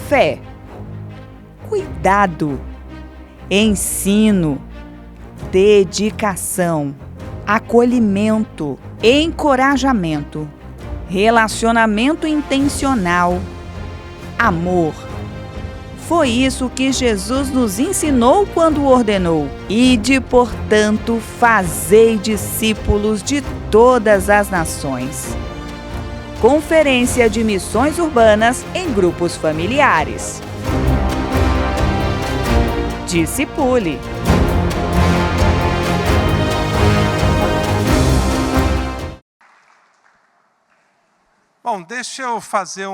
fé, cuidado, ensino, dedicação, acolhimento, encorajamento, relacionamento intencional, amor. Foi isso que Jesus nos ensinou quando ordenou: ide, portanto, fazei discípulos de todas as nações. Conferência de Missões Urbanas em Grupos Familiares. Discipule. Bom, deixa eu fazer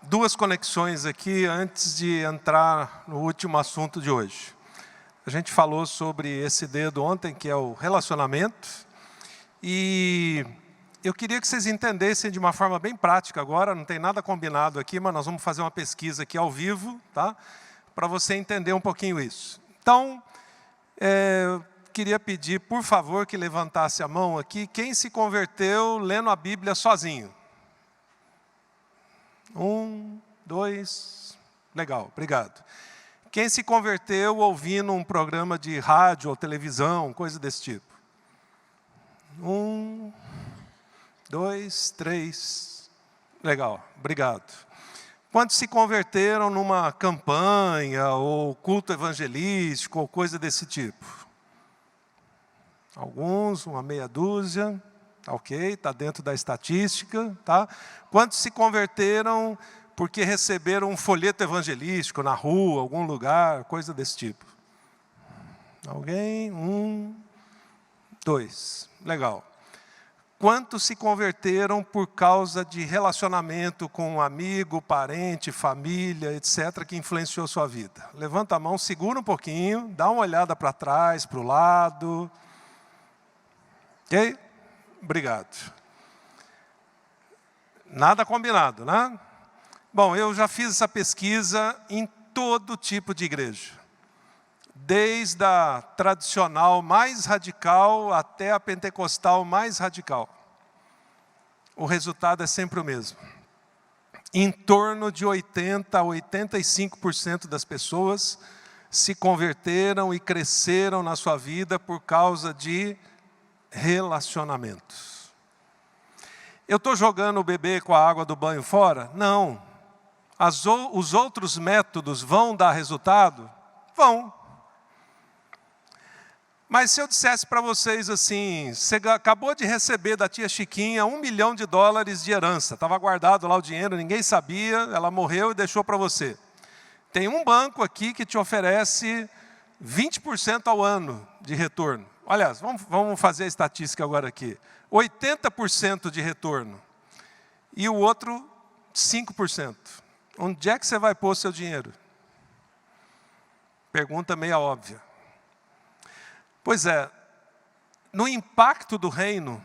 duas conexões aqui antes de entrar no último assunto de hoje. A gente falou sobre esse dedo ontem, que é o relacionamento, e eu queria que vocês entendessem de uma forma bem prática agora, não tem nada combinado aqui, mas nós vamos fazer uma pesquisa aqui ao vivo, tá? Para você entender um pouquinho isso. Então, eu queria pedir, por favor, que levantasse a mão aqui, quem se converteu lendo a Bíblia sozinho. 1, 2, legal, obrigado. Quem se converteu ouvindo um programa de rádio ou televisão, coisa desse tipo? 1, 2, 3, legal, obrigado. Quantos se converteram numa campanha ou culto evangelístico ou coisa desse tipo? Alguns, uma meia dúzia. Ok, está dentro da estatística, tá? Quantos se converteram porque receberam um folheto evangelístico na rua, algum lugar, coisa desse tipo? Alguém? 1, 2, legal. Quantos se converteram por causa de relacionamento com um amigo, parente, família, etc., que influenciou sua vida? Levanta a mão, segura um pouquinho, dá uma olhada para trás, para o lado. Ok? Obrigado. Nada combinado, né? Bom, eu já fiz essa pesquisa em todo tipo de igreja. Desde a tradicional mais radical até a pentecostal mais radical. O resultado é sempre o mesmo. Em torno de 80% a 85% das pessoas se converteram e cresceram na sua vida por causa de relacionamentos. Eu estou jogando o bebê com a água do banho fora? Não. Os outros métodos vão dar resultado? Vão. Mas se eu dissesse para vocês assim, você acabou de receber da tia Chiquinha $1 milhão de herança, estava guardado lá o dinheiro, ninguém sabia, ela morreu e deixou para você. Tem um banco aqui que te oferece 20% ao ano de retorno. Aliás, vamos fazer a estatística agora aqui. 80% de retorno. E o outro, 5%. Onde é que você vai pôr o seu dinheiro? Pergunta meio óbvia. Pois é, no impacto do reino,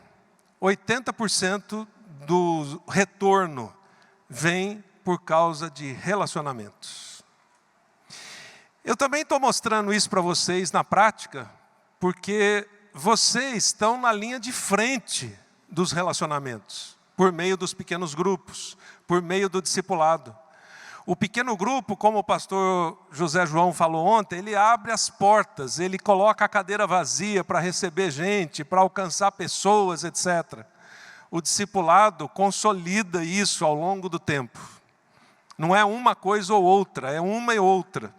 80% do retorno vem por causa de relacionamentos. Eu também estou mostrando isso para vocês na prática, porque vocês estão na linha de frente dos relacionamentos, por meio dos pequenos grupos, por meio do discipulado. O pequeno grupo, como o pastor José João falou ontem, ele abre as portas, ele coloca a cadeira vazia para receber gente, para alcançar pessoas, etc. O discipulado consolida isso ao longo do tempo. Não é uma coisa ou outra, é uma e outra.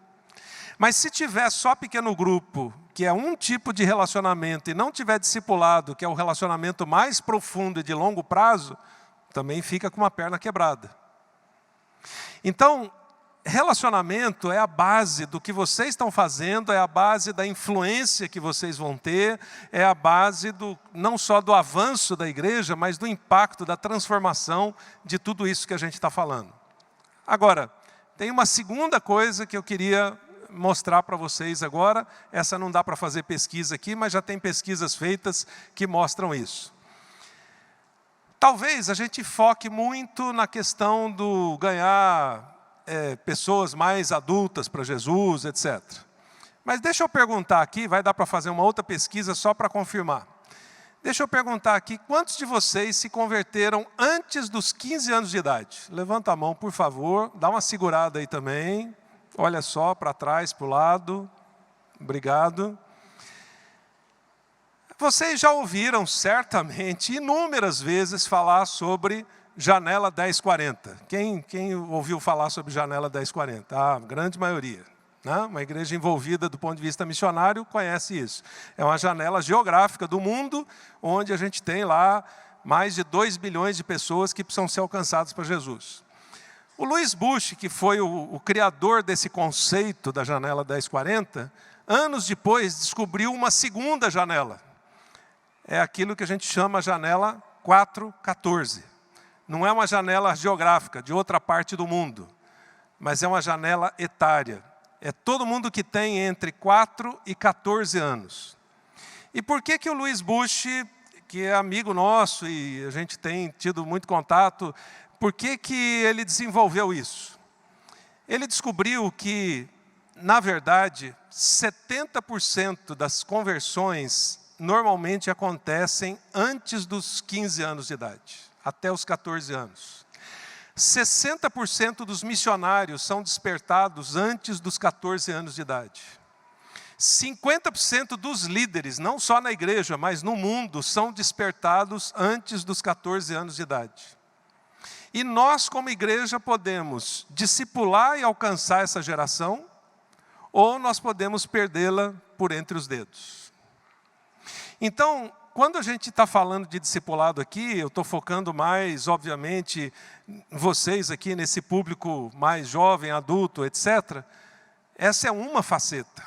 Mas se tiver só pequeno grupo, que é um tipo de relacionamento, e não tiver discipulado, que é o relacionamento mais profundo e de longo prazo, também fica com uma perna quebrada. Então, relacionamento é a base do que vocês estão fazendo, é a base da influência que vocês vão ter, é a base não só do avanço da igreja, mas do impacto, da transformação de tudo isso que a gente está falando. Agora, tem uma segunda coisa que eu queria mostrar para vocês agora. Essa não dá para fazer pesquisa aqui, mas já tem pesquisas feitas que mostram isso. Talvez a gente foque muito na questão do ganhar pessoas mais adultas para Jesus, etc. Mas deixa eu perguntar aqui, vai dar para fazer uma outra pesquisa só para confirmar. Deixa eu perguntar aqui, quantos de vocês se converteram antes dos 15 anos de idade? Levanta a mão, por favor, dá uma segurada aí também. Olha só, para trás, para o lado. Obrigado. Vocês já ouviram, certamente, inúmeras vezes falar sobre janela 1040. Quem ouviu falar sobre janela 1040? A grande maioria. Né? Uma igreja envolvida do ponto de vista missionário conhece isso. É uma janela geográfica do mundo, onde a gente tem lá mais de 2 bilhões de pessoas que precisam ser alcançadas para Jesus. O Louis Bush, que foi o criador desse conceito da janela 1040, anos depois descobriu uma segunda janela. É aquilo que a gente chama janela 414. Não é uma janela geográfica de outra parte do mundo, mas é uma janela etária. É todo mundo que tem entre 4 e 14 anos. E por que o Louis Bush, que é amigo nosso e a gente tem tido muito contato, por que ele desenvolveu isso? Ele descobriu que, na verdade, 70% das conversões normalmente acontecem antes dos 15 anos de idade, até os 14 anos. 60% dos missionários são despertados antes dos 14 anos de idade. 50% dos líderes, não só na igreja, mas no mundo, são despertados antes dos 14 anos de idade. E nós, como igreja, podemos discipular e alcançar essa geração, ou nós podemos perdê-la por entre os dedos. Então, quando a gente está falando de discipulado aqui, eu estou focando mais, obviamente, vocês aqui nesse público mais jovem, adulto, etc. Essa é uma faceta.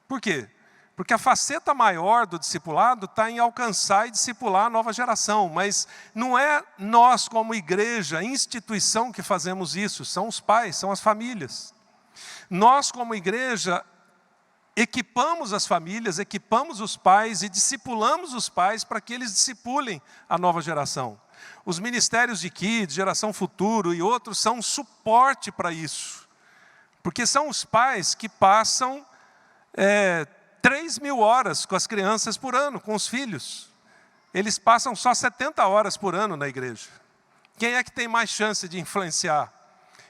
Por quê? Porque a faceta maior do discipulado está em alcançar e discipular a nova geração. Mas não é nós, como igreja, instituição, que fazemos isso. São os pais, são as famílias. Nós, como igreja, equipamos as famílias, equipamos os pais e discipulamos os pais para que eles discipulem a nova geração. Os ministérios de Kids, Geração Futuro e outros são suporte para isso. Porque são os pais que passam 3.000 horas com as crianças por ano, com os filhos. Eles passam só 70 horas por ano na igreja. Quem é que tem mais chance de influenciar?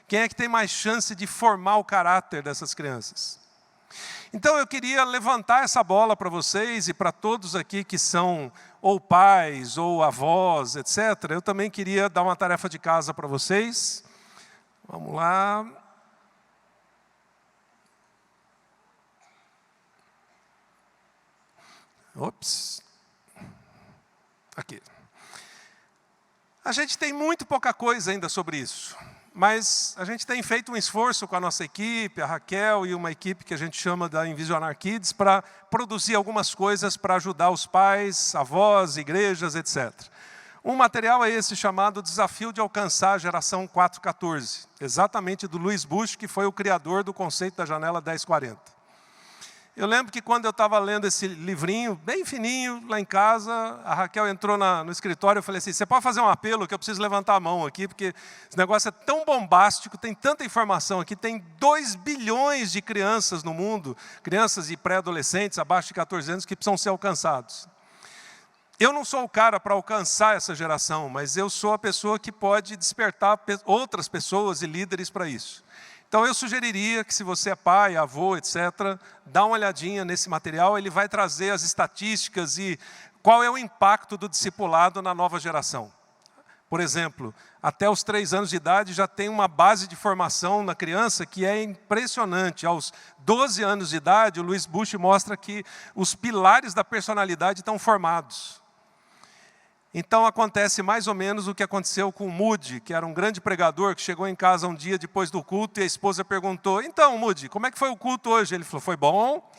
Quem é que tem mais chance de formar o caráter dessas crianças? Então eu queria levantar essa bola para vocês e para todos aqui que são ou pais ou avós, etc. Eu também queria dar uma tarefa de casa para vocês. Vamos lá. Ops. Aqui. A gente tem muito pouca coisa ainda sobre isso. Mas a gente tem feito um esforço com a nossa equipe, a Raquel e uma equipe que a gente chama da Envisionar Kids, para produzir algumas coisas para ajudar os pais, avós, igrejas, etc. Um material é esse chamado Desafio de Alcançar a Geração 414, exatamente do Louis Bush, que foi o criador do conceito da janela 1040. Eu lembro que quando eu estava lendo esse livrinho, bem fininho, lá em casa, a Raquel entrou no escritório, eu falei assim, você pode fazer um apelo que eu preciso levantar a mão aqui, porque esse negócio é tão bombástico, tem tanta informação aqui, tem 2 bilhões de crianças no mundo, crianças e pré-adolescentes abaixo de 14 anos que precisam ser alcançados. Eu não sou o cara para alcançar essa geração, mas eu sou a pessoa que pode despertar outras pessoas e líderes para isso. Então eu sugeriria que se você é pai, avô, etc., dá uma olhadinha nesse material, ele vai trazer as estatísticas e qual é o impacto do discipulado na nova geração. Por exemplo, até os 3 anos de idade já tem uma base de formação na criança que é impressionante. Aos 12 anos de idade, o Louis Bush mostra que os pilares da personalidade estão formados. Então acontece mais ou menos o que aconteceu com o Moody, que era um grande pregador, que chegou em casa um dia depois do culto e a esposa perguntou, então Moody, como é que foi o culto hoje? Ele falou, foi bom.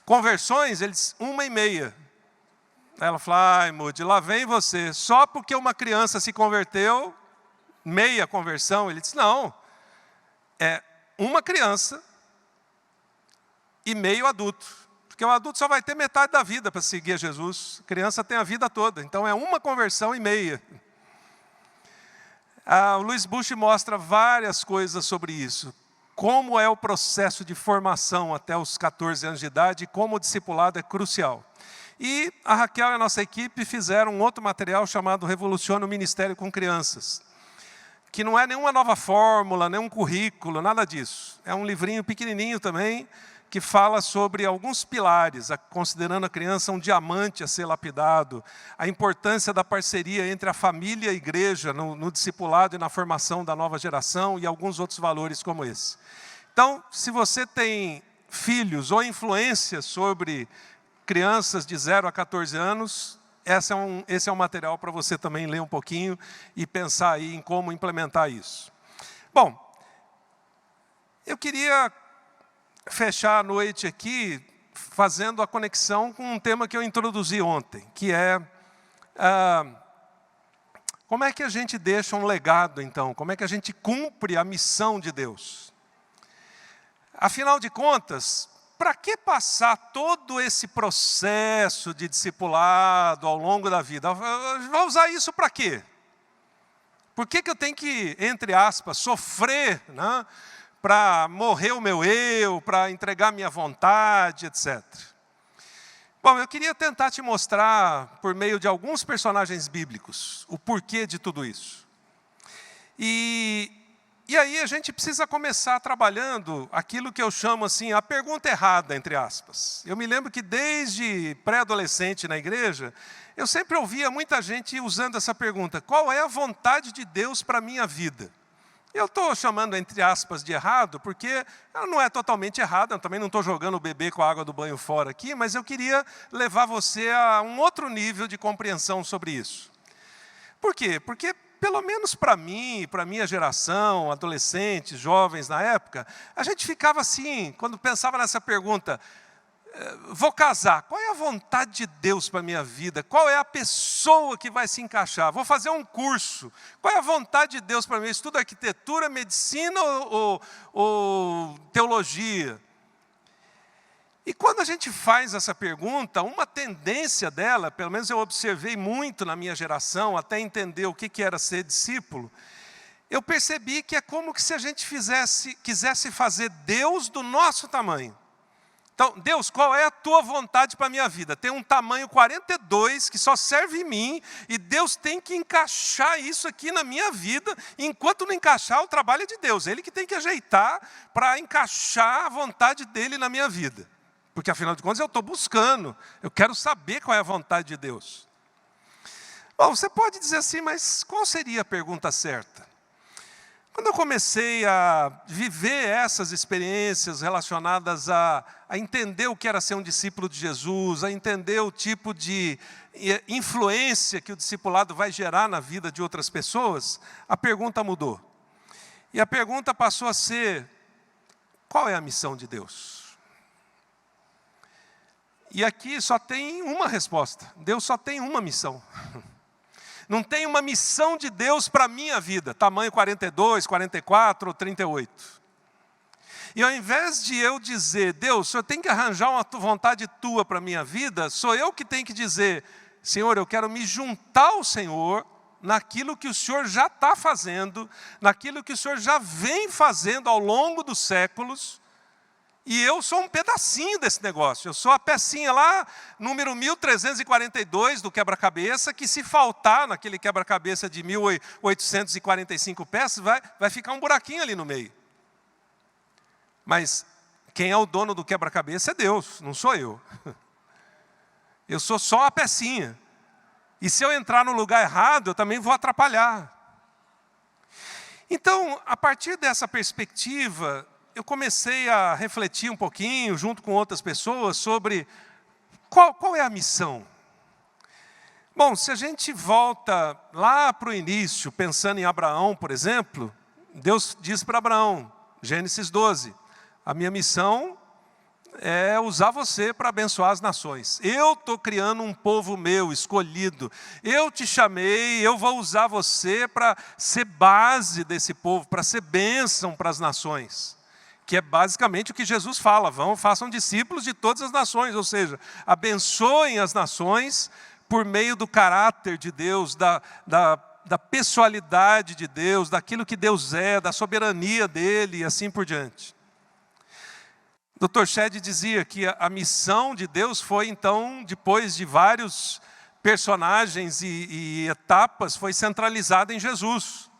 Conversões? Ele disse, 1,5. Ela falou, ai Moody, lá vem você, só porque uma criança se converteu, meia conversão? Ele disse, não, é uma criança e meio adulto. Porque o adulto só vai ter metade da vida para seguir a Jesus. A criança tem a vida toda. Então é uma conversão e meia. O Louis Bush mostra várias coisas sobre isso. Como é o processo de formação até os 14 anos de idade e como o discipulado é crucial. E a Raquel e a nossa equipe fizeram um outro material chamado Revoluciona o Ministério com Crianças, que não é nenhuma nova fórmula, nenhum currículo, nada disso. É um livrinho pequenininho também, que fala sobre alguns pilares, considerando a criança um diamante a ser lapidado, a importância da parceria entre a família e a igreja no discipulado e na formação da nova geração e alguns outros valores como esse. Então, se você tem filhos ou influência sobre crianças de 0 a 14 anos, esse é um material para você também ler um pouquinho e pensar aí em como implementar isso. Bom, eu queria fechar a noite aqui fazendo a conexão com um tema que eu introduzi ontem, que é como é que a gente deixa um legado, então? Como é que a gente cumpre a missão de Deus? Afinal de contas, para que passar todo esse processo de discipulado ao longo da vida? Vou usar isso para quê? Por que eu tenho que, entre aspas, sofrer, né, para morrer o meu eu, para entregar minha vontade, etc. Bom, eu queria tentar te mostrar, por meio de alguns personagens bíblicos, o porquê de tudo isso. E aí a gente precisa começar trabalhando aquilo que eu chamo assim, a pergunta errada, entre aspas. Eu me lembro que desde pré-adolescente na igreja, eu sempre ouvia muita gente usando essa pergunta: qual é a vontade de Deus para a minha vida? Eu estou chamando, entre aspas, de errado, porque ela não é totalmente errada, eu também não estou jogando o bebê com a água do banho fora aqui, mas eu queria levar você a um outro nível de compreensão sobre isso. Por quê? Porque, pelo menos para mim, para a minha geração, adolescentes, jovens na época, a gente ficava assim, quando pensava nessa pergunta: vou casar, qual é a vontade de Deus para a minha vida? Qual é a pessoa que vai se encaixar? Vou fazer um curso, qual é a vontade de Deus para mim? Estudo arquitetura, medicina ou teologia? E quando a gente faz essa pergunta, uma tendência dela, pelo menos eu observei muito na minha geração, até entender o que era ser discípulo, eu percebi que é como se a gente quisesse fazer Deus do nosso tamanho. Então, Deus, qual é a tua vontade para a minha vida? Tem um tamanho 42 que só serve em mim, e Deus tem que encaixar isso aqui na minha vida. E enquanto não encaixar, o trabalho é de Deus. Ele que tem que ajeitar para encaixar a vontade dele na minha vida. Porque, afinal de contas, eu estou buscando. Eu quero saber qual é a vontade de Deus. Bom, você pode dizer assim, mas qual seria a pergunta certa? Quando eu comecei a viver essas experiências relacionadas a entender o que era ser um discípulo de Jesus, a entender o tipo de influência que o discipulado vai gerar na vida de outras pessoas, a pergunta mudou. E a pergunta passou a ser: qual é a missão de Deus? E aqui só tem uma resposta: Deus só tem uma missão. Não tem uma missão de Deus para a minha vida, tamanho 42, 44 ou 38. E ao invés de eu dizer: Deus, o Senhor tem que arranjar uma vontade tua para a minha vida, sou eu que tenho que dizer: Senhor, eu quero me juntar ao Senhor naquilo que o Senhor já está fazendo, naquilo que o Senhor já vem fazendo ao longo dos séculos, e eu sou um pedacinho desse negócio. Eu sou a pecinha lá, número 1342 do quebra-cabeça, que se faltar naquele quebra-cabeça de 1845 peças, vai ficar um buraquinho ali no meio. Mas quem é o dono do quebra-cabeça é Deus, não sou eu. Eu sou só a pecinha. E se eu entrar no lugar errado, eu também vou atrapalhar. Então, a partir dessa perspectiva, eu comecei a refletir um pouquinho, junto com outras pessoas, sobre qual é a missão. Bom, se a gente volta lá para o início, pensando em Abraão, por exemplo, Deus diz para Abraão, Gênesis 12, a minha missão é usar você para abençoar as nações. Eu estou criando um povo meu, escolhido. Eu te chamei, eu vou usar você para ser base desse povo, para ser bênção para as nações. Que é basicamente o que Jesus fala: façam discípulos de todas as nações, ou seja, abençoem as nações por meio do caráter de Deus, da pessoalidade de Deus, daquilo que Deus é, da soberania dele e assim por diante. Dr. Shedd dizia que a missão de Deus foi, então, depois de vários personagens e etapas, foi centralizada em Jesus.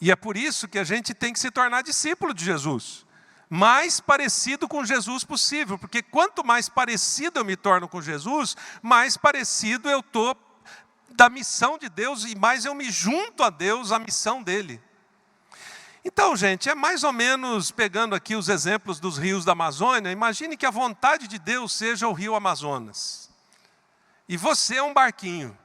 E é por isso que a gente tem que se tornar discípulo de Jesus. Mais parecido com Jesus possível, porque quanto mais parecido eu me torno com Jesus, mais parecido eu estou da missão de Deus e mais eu me junto a Deus, a missão dele. Então, gente, é mais ou menos, pegando aqui os exemplos dos rios da Amazônia, imagine que a vontade de Deus seja o rio Amazonas. E você é um barquinho.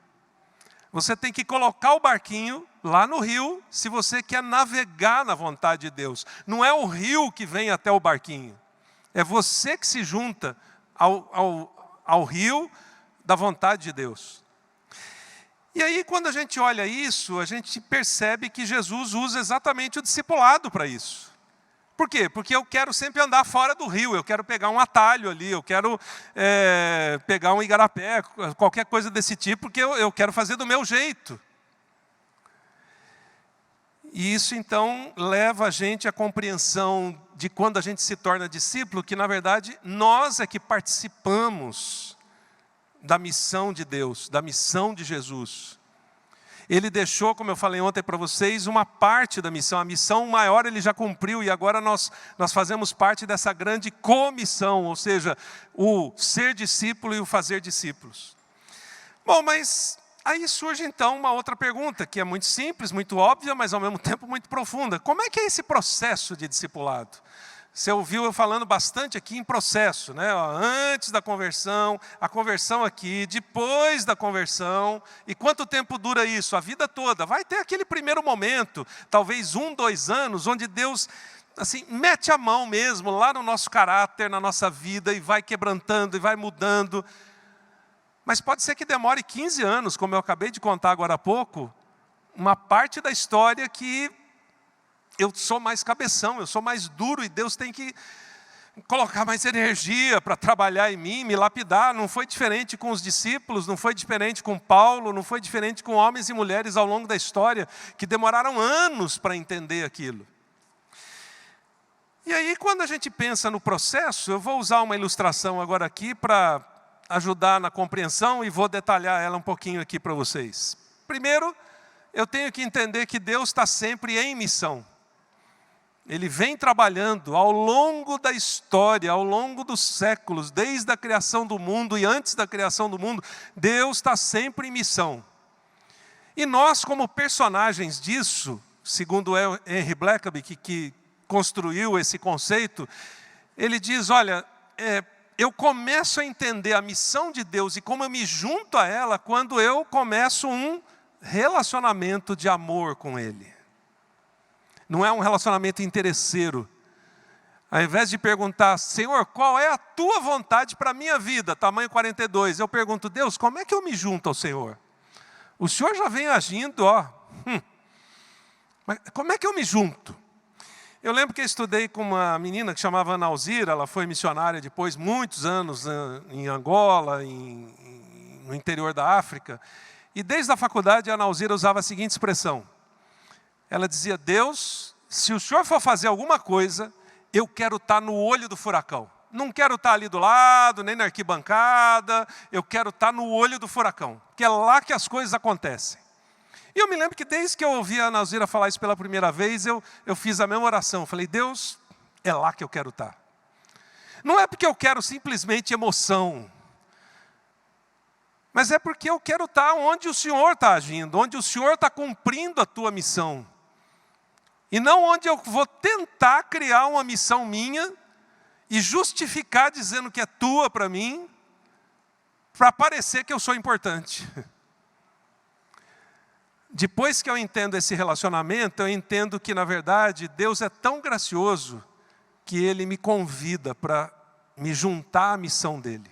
Você tem que colocar o barquinho lá no rio, se você quer navegar na vontade de Deus. Não é o rio que vem até o barquinho. É você que se junta ao rio da vontade de Deus. E aí, quando a gente olha isso, a gente percebe que Jesus usa exatamente o discipulado para isso. Por quê? Porque eu quero sempre andar fora do rio, eu quero pegar um atalho ali, eu quero pegar um igarapé, qualquer coisa desse tipo, porque eu quero fazer do meu jeito. E isso, então, leva a gente à compreensão de quando a gente se torna discípulo, que, na verdade, nós é que participamos da missão de Deus, da missão de Jesus. Ele deixou, como eu falei ontem para vocês, uma parte da missão. A missão maior ele já cumpriu e agora nós fazemos parte dessa grande comissão, ou seja, o ser discípulo e o fazer discípulos. Bom, mas aí surge então uma outra pergunta, que é muito simples, muito óbvia, mas ao mesmo tempo muito profunda. Como é que é esse processo de discipulado? Você ouviu eu falando bastante aqui em processo, né? Antes da conversão, a conversão aqui, depois da conversão. E quanto tempo dura isso? A vida toda. Vai ter aquele primeiro momento, talvez 1, 2 anos, onde Deus assim, mete a mão mesmo lá no nosso caráter, na nossa vida, e vai quebrantando, e vai mudando. Mas pode ser que demore 15 anos, como eu acabei de contar agora há pouco, uma parte da história que eu sou mais cabeção, eu sou mais duro e Deus tem que colocar mais energia para trabalhar em mim, me lapidar. Não foi diferente com os discípulos, não foi diferente com Paulo, não foi diferente com homens e mulheres ao longo da história, que demoraram anos para entender aquilo. E aí, quando a gente pensa no processo, eu vou usar uma ilustração agora aqui para ajudar na compreensão e vou detalhar ela um pouquinho aqui para vocês. Primeiro, eu tenho que entender que Deus está sempre em missão. Ele vem trabalhando ao longo da história, ao longo dos séculos, desde a criação do mundo e antes da criação do mundo, Deus está sempre em missão. E nós, como personagens disso, segundo Henry Blackaby, que construiu esse conceito, ele diz, olha, eu começo a entender a missão de Deus e como eu me junto a ela quando eu começo um relacionamento de amor com Ele. Não é um relacionamento interesseiro. Ao invés de perguntar, Senhor, qual é a tua vontade para a minha vida, tamanho 42, eu pergunto, Deus, como é que eu me junto ao Senhor? O Senhor já vem agindo, mas como é que eu me junto? Eu lembro que eu estudei com uma menina que chamava Ana Alzira, ela foi missionária depois, muitos anos em Angola, no interior da África, e desde a faculdade a Ana Alzira usava a seguinte expressão. Ela dizia, Deus, se o Senhor for fazer alguma coisa, eu quero estar no olho do furacão. Não quero estar ali do lado, nem na arquibancada, eu quero estar no olho do furacão, que é lá que as coisas acontecem. E eu me lembro que desde que eu ouvi a Ana Alzira falar isso pela primeira vez, eu fiz a mesma oração. Eu falei, Deus, é lá que eu quero estar. Não é porque eu quero simplesmente emoção, mas é porque eu quero estar onde o Senhor está agindo, onde o Senhor está cumprindo a tua missão. E não onde eu vou tentar criar uma missão minha e justificar dizendo que é tua para mim, para parecer que eu sou importante. Depois que eu entendo esse relacionamento, eu entendo que, na verdade, Deus é tão gracioso que Ele me convida para me juntar à missão dEle.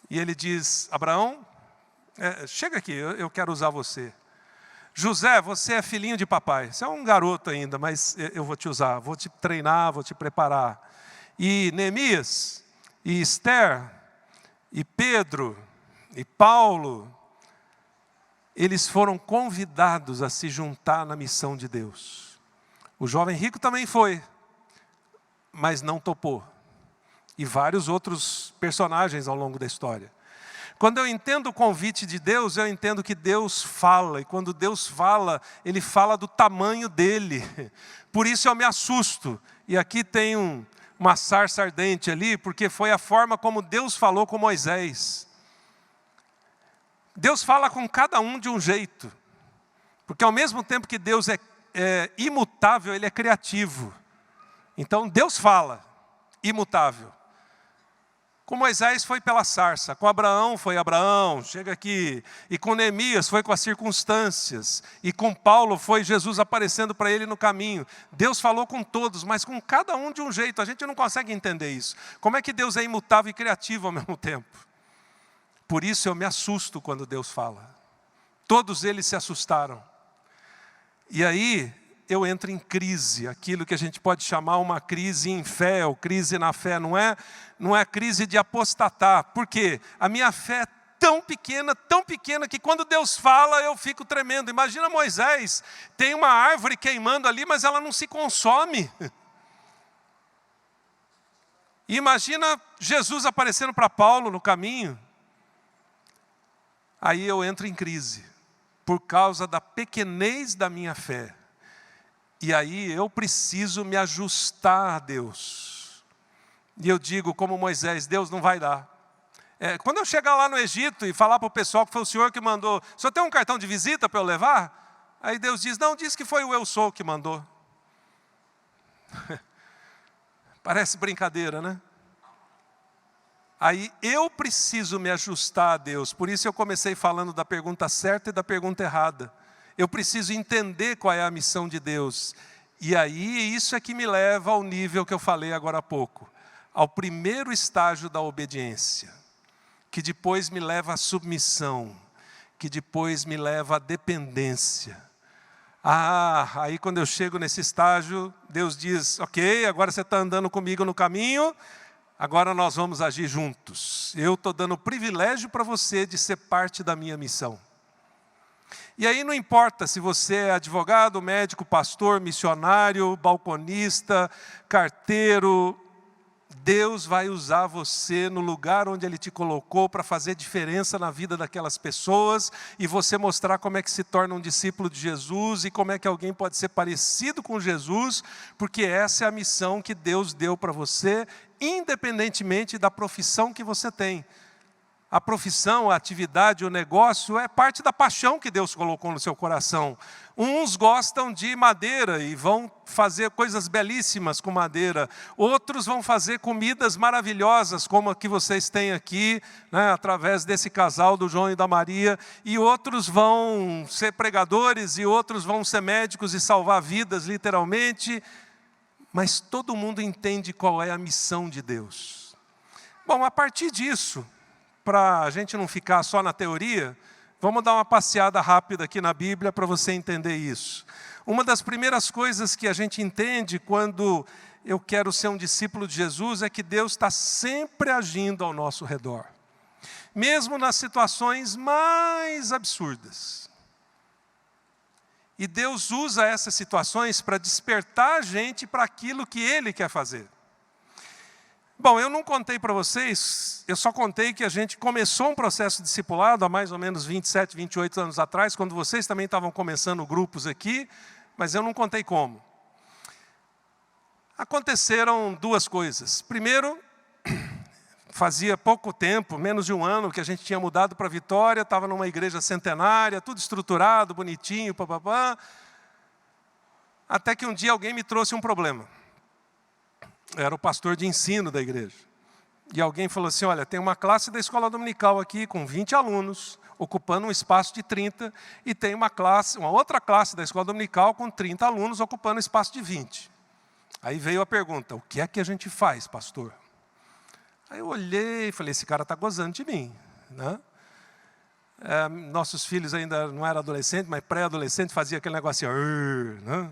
E Ele diz, Abraão, chega aqui, eu quero usar você. José, você é filhinho de papai. Você é um garoto ainda, mas eu vou te usar, vou te treinar, vou te preparar. E Neemias, e Esther, e Pedro, e Paulo, eles foram convidados a se juntar na missão de Deus. O jovem rico também foi. mas não topou. E vários outros personagens ao longo da história. Quando eu entendo o convite de Deus, eu entendo que Deus fala. E quando Deus fala, Ele fala do tamanho dEle. Por isso eu me assusto. E aqui tem uma sarça ardente ali, porque foi a forma como Deus falou com Moisés. Deus fala com cada um de um jeito. Porque ao mesmo tempo que Deus é imutável, Ele é criativo. Então Deus fala, imutável. Com Moisés foi pela sarça, com Abraão foi Abraão, chega aqui. E com Neemias foi com as circunstâncias. E com Paulo foi Jesus aparecendo para ele no caminho. Deus falou com todos, mas com cada um de um jeito. A gente não consegue entender isso. Como é que Deus é imutável e criativo ao mesmo tempo? Por isso eu me assusto quando Deus fala. Todos eles se assustaram. E aí eu entro em crise, aquilo que a gente pode chamar uma crise em fé, ou crise na fé, não é crise de apostatar. Por quê? A minha fé é tão pequena, que quando Deus fala eu fico tremendo. Imagina Moisés, tem uma árvore queimando ali, mas ela não se consome. E imagina Jesus aparecendo para Paulo no caminho. Aí eu entro em crise, por causa da pequenez da minha fé. E aí eu preciso me ajustar a Deus. E eu digo como Moisés, Deus não vai dar. Quando eu chegar lá no Egito e falar para o pessoal que foi o Senhor que mandou, o senhor tem um cartão de visita para eu levar? Aí Deus diz, não, diz que foi o Eu Sou que mandou. Parece brincadeira, né? Aí eu preciso me ajustar a Deus. Por isso eu comecei falando da pergunta certa e da pergunta errada. Eu preciso entender qual é a missão de Deus. E aí isso é que me leva ao nível que eu falei agora há pouco. Ao primeiro estágio da obediência. Que depois me leva à submissão. Que depois me leva à dependência. Aí quando eu chego nesse estágio, Deus diz, ok, agora você está andando comigo no caminho, agora nós vamos agir juntos. Eu estou dando o privilégio para você de ser parte da minha missão. E aí não importa se você é advogado, médico, pastor, missionário, balconista, carteiro, Deus vai usar você no lugar onde Ele te colocou para fazer diferença na vida daquelas pessoas e você mostrar como é que se torna um discípulo de Jesus e como é que alguém pode ser parecido com Jesus, porque essa é a missão que Deus deu para você, independentemente da profissão que você tem. A profissão, a atividade, o negócio é parte da paixão que Deus colocou no seu coração. Uns gostam de madeira e vão fazer coisas belíssimas com madeira. Outros vão fazer comidas maravilhosas, como a que vocês têm aqui, né, através desse casal do João e da Maria. E outros vão ser pregadores, e outros vão ser médicos e salvar vidas, literalmente. Mas todo mundo entende qual é a missão de Deus. Bom, a partir disso, para a gente não ficar só na teoria, vamos dar uma passeada rápida aqui na Bíblia para você entender isso. Uma das primeiras coisas que a gente entende quando eu quero ser um discípulo de Jesus é que Deus está sempre agindo ao nosso redor. Mesmo nas situações mais absurdas. E Deus usa essas situações para despertar a gente para aquilo que Ele quer fazer. Bom, eu não contei para vocês, eu só contei que a gente começou um processo de discipulado há mais ou menos 27, 28 anos atrás, quando vocês também estavam começando grupos aqui, mas eu não contei como. Aconteceram duas coisas. Primeiro, fazia pouco tempo, menos de um ano, que a gente tinha mudado para Vitória, estava numa igreja centenária, tudo estruturado, bonitinho, papapá. Até que um dia alguém me trouxe um problema. Era o pastor de ensino da igreja. E alguém falou assim, olha, tem uma classe da escola dominical aqui com 20 alunos, ocupando um espaço de 30, e tem uma outra classe da escola dominical com 30 alunos, ocupando um espaço de 20. Aí veio a pergunta, o que é que a gente faz, pastor? Aí eu olhei e falei, esse cara está gozando de mim, né? Nossos filhos ainda não eram adolescentes, mas pré-adolescente, fazia aquele negocinho, né?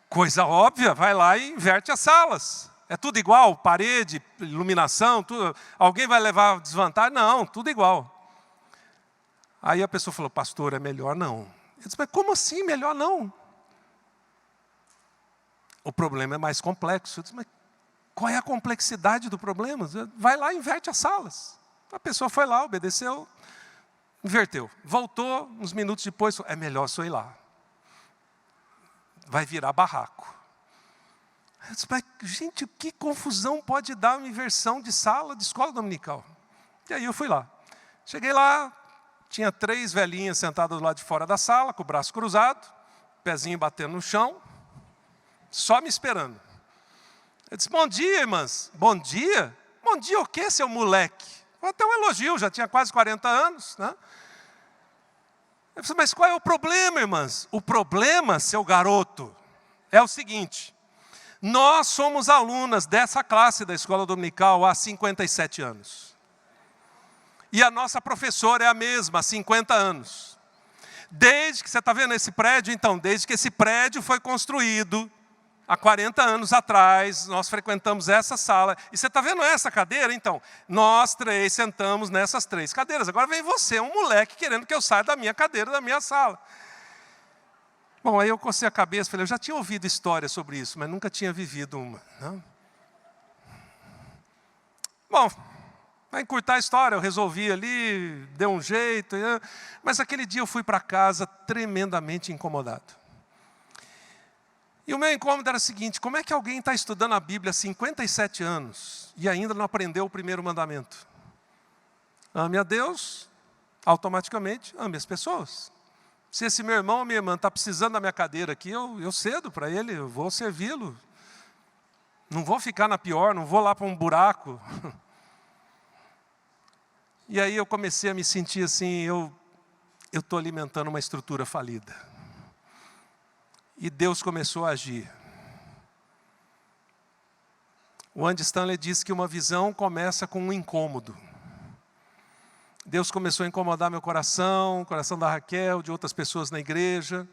Coisa óbvia, vai lá e inverte as salas. É tudo igual, parede, iluminação, tudo. Alguém vai levar desvantagem? Não, tudo igual. Aí a pessoa falou, pastor, é melhor não. Eu disse, mas como assim melhor não? o problema é mais complexo. Eu disse, mas qual é a complexidade do problema? Vai lá e inverte as salas. A pessoa foi lá, obedeceu, inverteu. Voltou, uns minutos depois, é melhor só ir lá. Vai virar barraco. Eu disse, mas, gente, que confusão pode dar uma inversão de sala de escola dominical? E aí eu fui lá. Cheguei lá, tinha 3 velhinhas sentadas do lado de fora da sala, com o braço cruzado, pezinho batendo no chão, só me esperando. Eu disse, bom dia, irmãs. Bom dia? Bom dia o quê, seu moleque? Foi até um elogio, já tinha quase 40 anos, né? Eu disse, mas qual é o problema, irmãs? O problema, seu garoto, é o seguinte. Nós somos alunas dessa classe da escola dominical há 57 anos. E a nossa professora é a mesma há 50 anos. Desde que, você está vendo esse prédio? Então, desde que esse prédio foi construído, há 40 anos atrás, nós frequentamos essa sala. E você está vendo essa cadeira? Então, nós 3 sentamos nessas 3 cadeiras. Agora vem você, um moleque, querendo que eu saia da minha cadeira, da minha sala. Bom, aí eu cocei a cabeça, falei, eu já tinha ouvido histórias sobre isso, mas nunca tinha vivido uma. Não? Bom, para encurtar a história, eu resolvi ali, deu um jeito. Mas aquele dia eu fui para casa tremendamente incomodado. E o meu incômodo era o seguinte, como é que alguém está estudando a Bíblia há 57 anos e ainda não aprendeu o primeiro mandamento? Ame a Deus, automaticamente ame as pessoas. Se esse meu irmão ou minha irmã está precisando da minha cadeira aqui, eu cedo para ele, eu vou servi-lo. Não vou ficar na pior, não vou lá para um buraco. E aí eu comecei a me sentir assim, eu estou alimentando uma estrutura falida. E Deus começou a agir. O Andy Stanley diz que uma visão começa com um incômodo. Deus começou a incomodar meu coração, o coração da Raquel, de outras pessoas na igreja.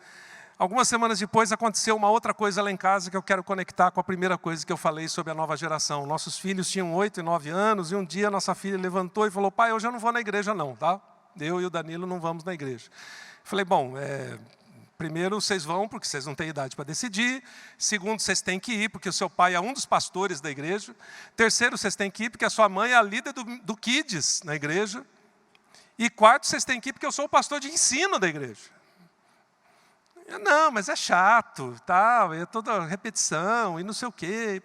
Algumas semanas depois aconteceu uma outra coisa lá em casa que eu quero conectar com a primeira coisa que eu falei sobre a nova geração. Nossos filhos tinham 8 e 9 anos e um dia nossa filha levantou e falou, pai, hoje eu não vou na igreja não, tá? Eu e o Danilo não vamos na igreja. Falei, bom, primeiro vocês vão porque vocês não têm idade para decidir. Segundo, vocês têm que ir porque o seu pai é um dos pastores da igreja. Terceiro, vocês têm que ir porque a sua mãe é a líder do Kids na igreja. E quarto, vocês têm que ir porque eu sou o pastor de ensino da igreja. Não, mas é chato, tal, é toda repetição e não sei o quê.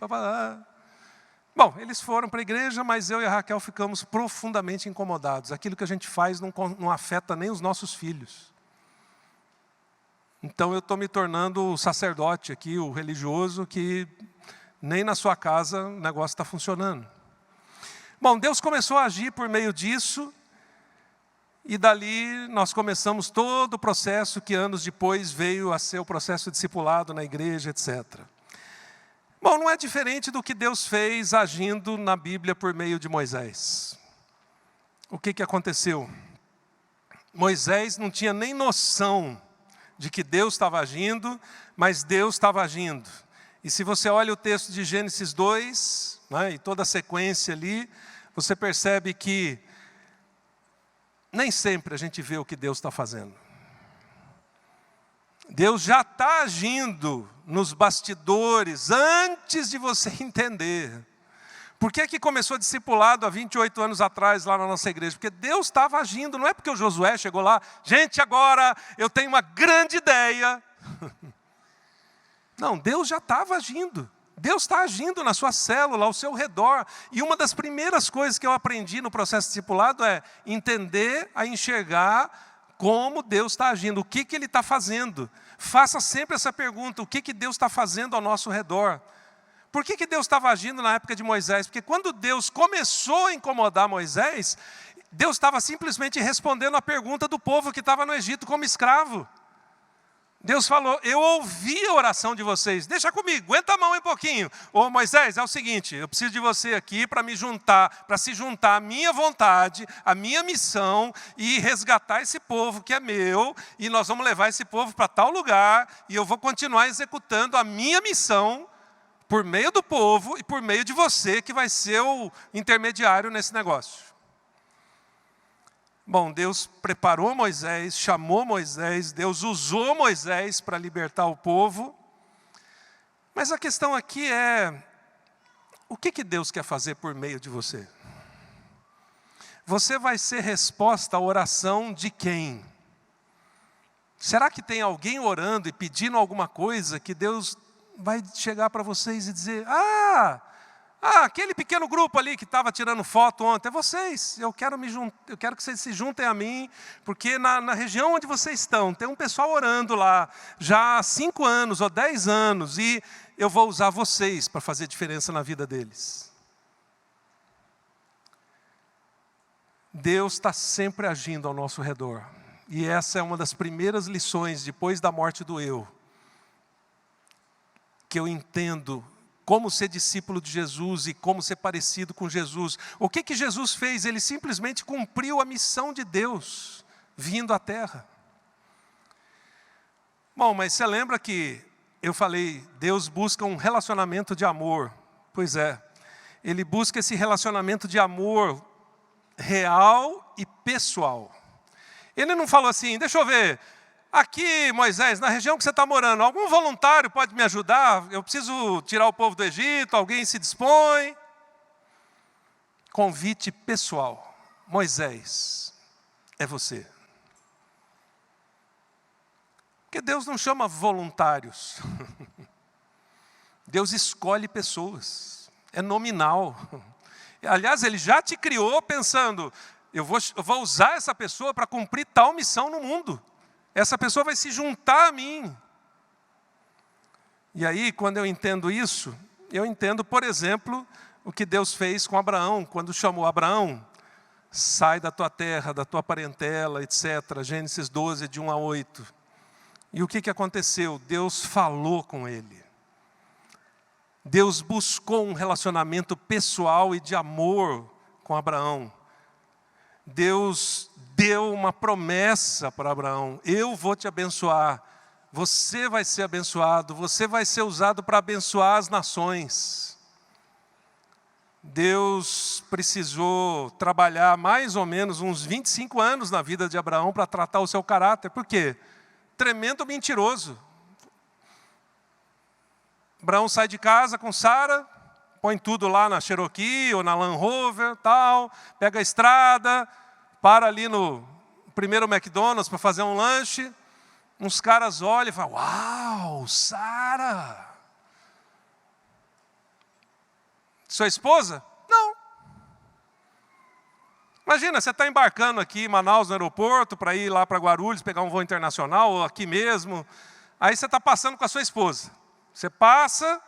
Bom, eles foram para a igreja, mas eu e a Raquel ficamos profundamente incomodados. Aquilo que a gente faz não afeta nem os nossos filhos. Então eu estou me tornando o sacerdote aqui, o religioso, que nem na sua casa o negócio está funcionando. Bom, Deus começou a agir por meio disso. E dali nós começamos todo o processo que anos depois veio a ser o processo discipulado na igreja, etc. Bom, não é diferente do que Deus fez agindo na Bíblia por meio de Moisés. O que aconteceu? Moisés não tinha nem noção de que Deus estava agindo, mas Deus estava agindo. E se você olha o texto de Gênesis 2, né, e toda a sequência ali, você percebe que nem sempre a gente vê o que Deus está fazendo. Deus já está agindo nos bastidores antes de você entender. Por que começou o discipulado há 28 anos atrás lá na nossa igreja? Porque Deus estava agindo, não é porque o Josué chegou lá, gente, agora eu tenho uma grande ideia. Não, Deus já estava agindo. Deus está agindo na sua célula, ao seu redor. E uma das primeiras coisas que eu aprendi no processo discipulado é entender, a enxergar como Deus está agindo, o que Ele está fazendo. Faça sempre essa pergunta, o que Deus está fazendo ao nosso redor? Por que Deus estava agindo na época de Moisés? Porque quando Deus começou a incomodar Moisés, Deus estava simplesmente respondendo a pergunta do povo que estava no Egito como escravo. Deus falou, eu ouvi a oração de vocês, deixa comigo, aguenta a mão um pouquinho. Ô Moisés, é o seguinte, eu preciso de você aqui para se juntar à minha vontade, à minha missão e resgatar esse povo que é meu, e nós vamos levar esse povo para tal lugar, e eu vou continuar executando a minha missão por meio do povo e por meio de você, que vai ser o intermediário nesse negócio. Bom, Deus preparou Moisés, chamou Moisés, Deus usou Moisés para libertar o povo. Mas a questão aqui é, o que Deus quer fazer por meio de você? Você vai ser resposta à oração de quem? Será que tem alguém orando e pedindo alguma coisa que Deus vai chegar para vocês e dizer, aquele pequeno grupo ali que estava tirando foto ontem, é vocês, eu quero que vocês se juntem a mim, porque na região onde vocês estão, tem um pessoal orando lá, já há 5 anos ou 10 anos, e eu vou usar vocês para fazer diferença na vida deles. Deus está sempre agindo ao nosso redor. E essa é uma das primeiras lições, depois da morte do eu, que eu entendo como ser discípulo de Jesus e como ser parecido com Jesus. O que Jesus fez? Ele simplesmente cumpriu a missão de Deus, vindo à terra. Bom, mas você lembra que eu falei, Deus busca um relacionamento de amor. Pois é, Ele busca esse relacionamento de amor real e pessoal. Ele não falou assim, deixa eu ver, aqui Moisés, na região que você está morando, algum voluntário pode me ajudar? Eu preciso tirar o povo do Egito, alguém se dispõe? Convite pessoal, Moisés, é você. Porque Deus não chama voluntários, Deus escolhe pessoas, é nominal. Aliás, Ele já te criou pensando, eu vou usar essa pessoa para cumprir tal missão no mundo. Essa pessoa vai se juntar a mim. E aí, quando eu entendo isso, eu entendo, por exemplo, o que Deus fez com Abraão, quando chamou Abraão, sai da tua terra, da tua parentela, etc. Gênesis 12, de 1 a 8. E o que aconteceu? Deus falou com ele. Deus buscou um relacionamento pessoal e de amor com Abraão. Deus deu uma promessa para Abraão, eu vou te abençoar, você vai ser abençoado, você vai ser usado para abençoar as nações. Deus precisou trabalhar mais ou menos uns 25 anos na vida de Abraão para tratar o seu caráter. Por quê? Tremendo mentiroso. Abraão sai de casa com Sara, põe tudo lá na Cherokee ou na Land Rover, tal, pega a estrada, para ali no primeiro McDonald's para fazer um lanche, uns caras olham e falam, uau, Sara! Sua esposa? Não. Imagina, você está embarcando aqui em Manaus, no aeroporto, para ir lá para Guarulhos, pegar um voo internacional, ou aqui mesmo, aí você está passando com a sua esposa. Você passa,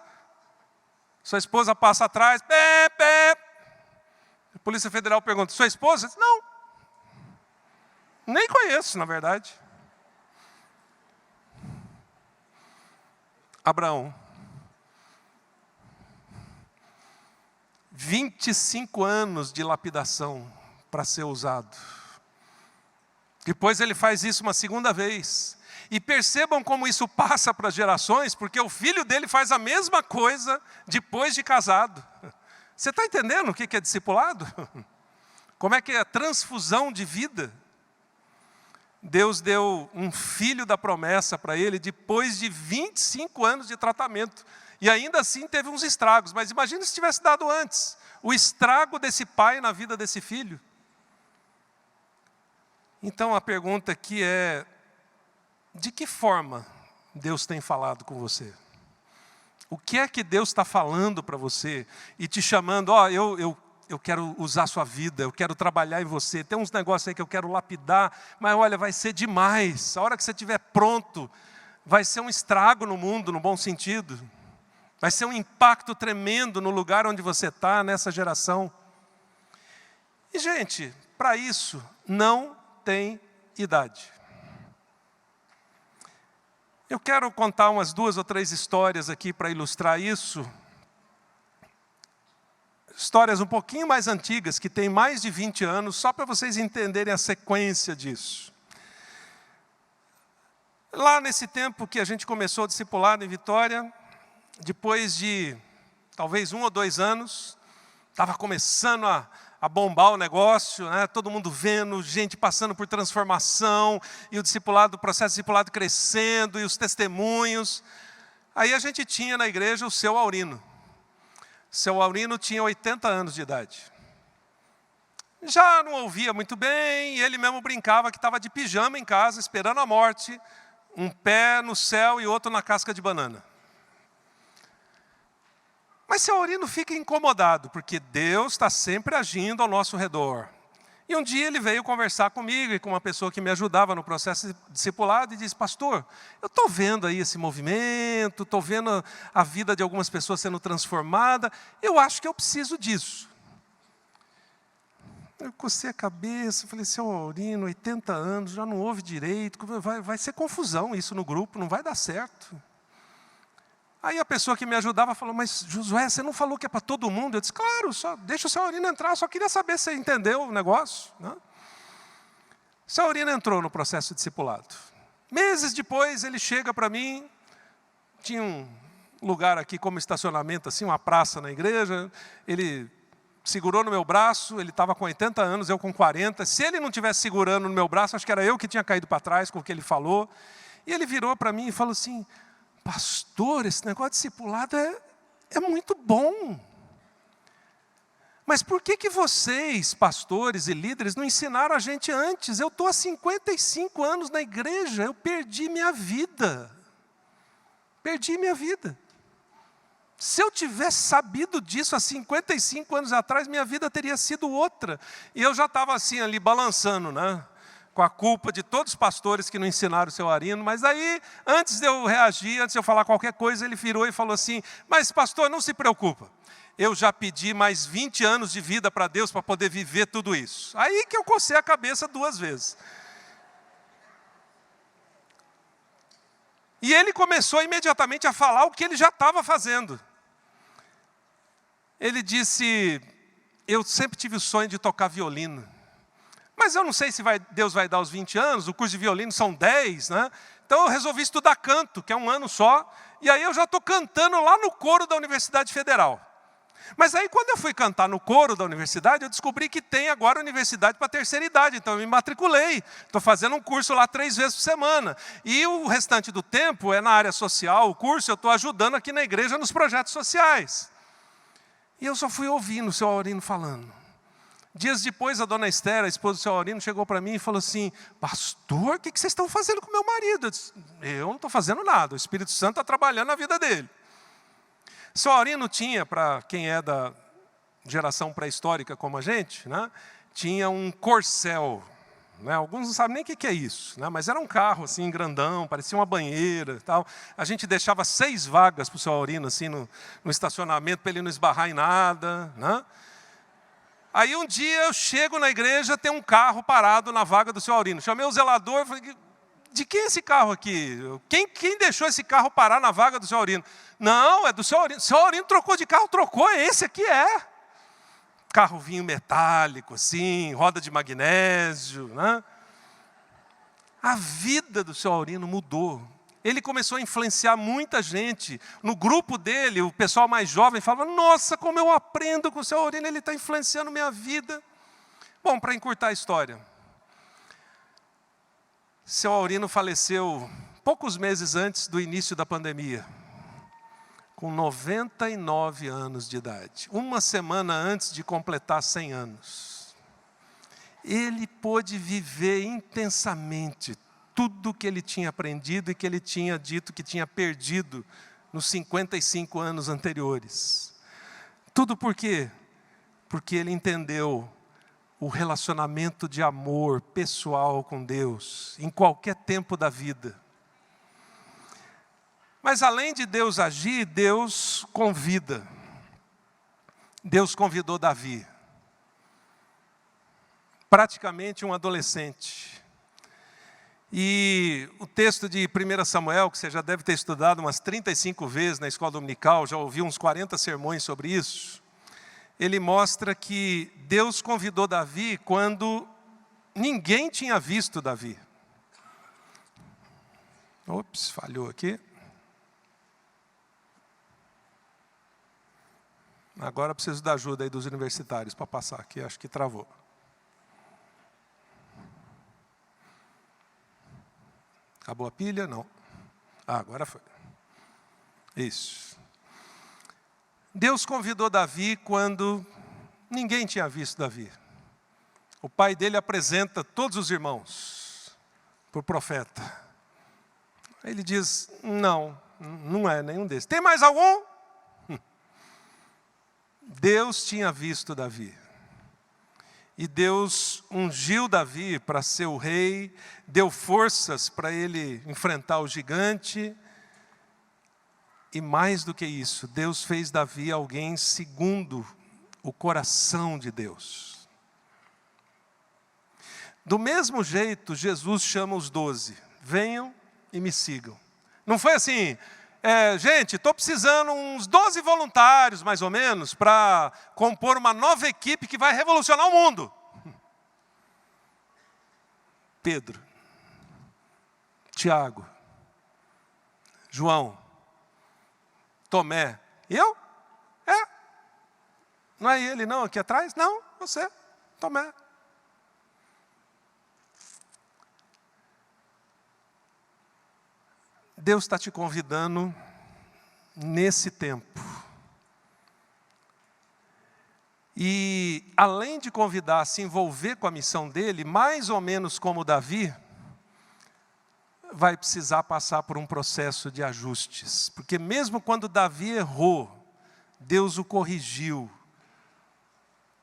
sua esposa passa atrás, a Polícia Federal pergunta, sua esposa? Não. Nem conheço, na verdade. Abraão. 25 anos de lapidação para ser usado. Depois ele faz isso uma segunda vez. E percebam como isso passa para gerações, porque o filho dele faz a mesma coisa depois de casado. Você está entendendo o que é discipulado? Como é que é a transfusão de vida? Deus deu um filho da promessa para ele depois de 25 anos de tratamento. E ainda assim teve uns estragos. Mas imagina se tivesse dado antes. O estrago desse pai na vida desse filho. Então a pergunta aqui é, de que forma Deus tem falado com você? O que é que Deus está falando para você e te chamando, eu quero usar a sua vida, eu quero trabalhar em você, tem uns negócios aí que eu quero lapidar, mas olha, vai ser demais, a hora que você estiver pronto, vai ser um estrago no mundo, no bom sentido, vai ser um impacto tremendo no lugar onde você está, nessa geração. E gente, para isso, não tem idade. Eu quero contar umas 2 ou 3 histórias aqui para ilustrar isso. Histórias um pouquinho mais antigas, que têm mais de 20 anos, só para vocês entenderem a sequência disso. Lá nesse tempo que a gente começou o discipulado em Vitória, depois de talvez 1 ou 2 anos, estava começando a bombar o negócio, né? Todo mundo vendo, gente passando por transformação, e o processo de discipulado crescendo, e os testemunhos. Aí a gente tinha na igreja o seu Aurino. Seu Aurino tinha 80 anos de idade. Já não ouvia muito bem, e ele mesmo brincava que estava de pijama em casa, esperando a morte, um pé no céu e outro na casca de banana. Mas seu Aurino fica incomodado, porque Deus está sempre agindo ao nosso redor. E um dia ele veio conversar comigo e com uma pessoa que me ajudava no processo de discipulado e disse: pastor, eu estou vendo aí esse movimento, estou vendo a vida de algumas pessoas sendo transformada, eu acho que eu preciso disso. Eu cocei a cabeça, falei: seu Aurino, 80 anos, já não ouve direito, vai ser confusão isso no grupo, não vai dar certo. Aí a pessoa que me ajudava falou: mas Josué, você não falou que é para todo mundo? Eu disse: claro, só deixa o seu Aurino entrar, só queria saber se você entendeu o negócio. Né? O seu Aurino entrou no processo de discipulado. Meses depois ele chega para mim, tinha um lugar aqui como estacionamento, assim, uma praça na igreja, ele segurou no meu braço, ele estava com 80 anos, eu com 40, se ele não tivesse segurando no meu braço, acho que era eu que tinha caído para trás com o que ele falou, e ele virou para mim e falou assim: pastor, esse negócio de discipulado é muito bom. Mas por que vocês, pastores e líderes, não ensinaram a gente antes? Eu estou há 55 anos na igreja, eu perdi minha vida. Perdi minha vida. Se eu tivesse sabido disso há 55 anos atrás, minha vida teria sido outra. E eu já estava assim ali balançando, né? Com a culpa de todos os pastores que não ensinaram o seu Aurino. Mas aí, antes de eu reagir, antes de eu falar qualquer coisa, ele virou e falou assim: mas pastor, não se preocupa. Eu já pedi mais 20 anos de vida para Deus para poder viver tudo isso. Aí que eu cocei a cabeça 2 vezes. E ele começou imediatamente a falar o que ele já estava fazendo. Ele disse: eu sempre tive o sonho de tocar violino. Mas eu não sei se Deus vai dar os 20 anos, o curso de violino são 10, né? Então eu resolvi estudar canto, que é 1 ano só, e aí eu já estou cantando lá no coro da Universidade Federal. Mas aí quando eu fui cantar no coro da universidade, eu descobri que tem agora universidade para terceira idade, então eu me matriculei. Estou fazendo um curso lá 3 vezes por semana. E o restante do tempo é na área social, o curso eu estou ajudando aqui na igreja nos projetos sociais. E eu só fui ouvindo o seu Aurino falando. Dias depois, a dona Esther, a esposa do seu Aurino, chegou para mim e falou assim: pastor, o que vocês estão fazendo com meu marido? Eu disse: eu não estou fazendo nada, o Espírito Santo está trabalhando na vida dele. Seu Aurino tinha, para quem é da geração pré-histórica como a gente, né, tinha um Corcel. Né, alguns não sabem nem o que é isso, né, mas era um carro assim, grandão, parecia uma banheira e tal. A gente deixava 6 vagas para o seu Aurino assim, no estacionamento, para ele não esbarrar em nada. Né? Aí um dia eu chego na igreja, tem um carro parado na vaga do seu Aurino. Chamei o zelador, falei: de quem é esse carro aqui? Quem deixou esse carro parar na vaga do seu Aurino? Não, é do seu Aurino. O seu Aurino trocou de carro, trocou, esse aqui é. Carro vinho metálico, assim, roda de magnésio. Né? A vida do seu Aurino mudou. Ele começou a influenciar muita gente. No grupo dele, o pessoal mais jovem falava: nossa, como eu aprendo com o seu Aurino, ele está influenciando minha vida. Bom, para encurtar a história, seu Aurino faleceu poucos meses antes do início da pandemia, com 99 anos de idade, 1 semana antes de completar 100 anos. Ele pôde viver intensamente tudo que ele tinha aprendido e que ele tinha dito que tinha perdido nos 55 anos anteriores. Tudo por quê? Porque ele entendeu o relacionamento de amor pessoal com Deus, em qualquer tempo da vida. Mas além de Deus agir, Deus convida. Deus convidou Davi, praticamente um adolescente. E o texto de 1 Samuel, que você já deve ter estudado umas 35 vezes na escola dominical, já ouviu uns 40 sermões sobre isso, ele mostra que Deus convidou Davi quando ninguém tinha visto Davi. Ops, falhou aqui. Agora preciso da ajuda aí dos universitários para passar aqui, acho que travou. Acabou a pilha? Não. Ah, agora foi. Isso. Deus convidou Davi quando ninguém tinha visto Davi. O pai dele apresenta todos os irmãos para o profeta. Ele diz, não é nenhum desses. Tem mais algum? Deus tinha visto Davi. E Deus ungiu Davi para ser o rei, deu forças para ele enfrentar o gigante. E mais do que isso, Deus fez Davi alguém segundo o coração de Deus. Do mesmo jeito, Jesus chama os 12. Venham e me sigam. Não foi assim, gente, estou precisando uns 12 voluntários, mais ou menos, para compor uma nova equipe que vai revolucionar o mundo. Pedro, Tiago, João, Tomé, eu? Não é ele não, aqui atrás? Não, você, Tomé. Deus está te convidando nesse tempo. E além de convidar a se envolver com a missão dele, mais ou menos como Davi, vai precisar passar por um processo de ajustes. Porque mesmo quando Davi errou, Deus o corrigiu,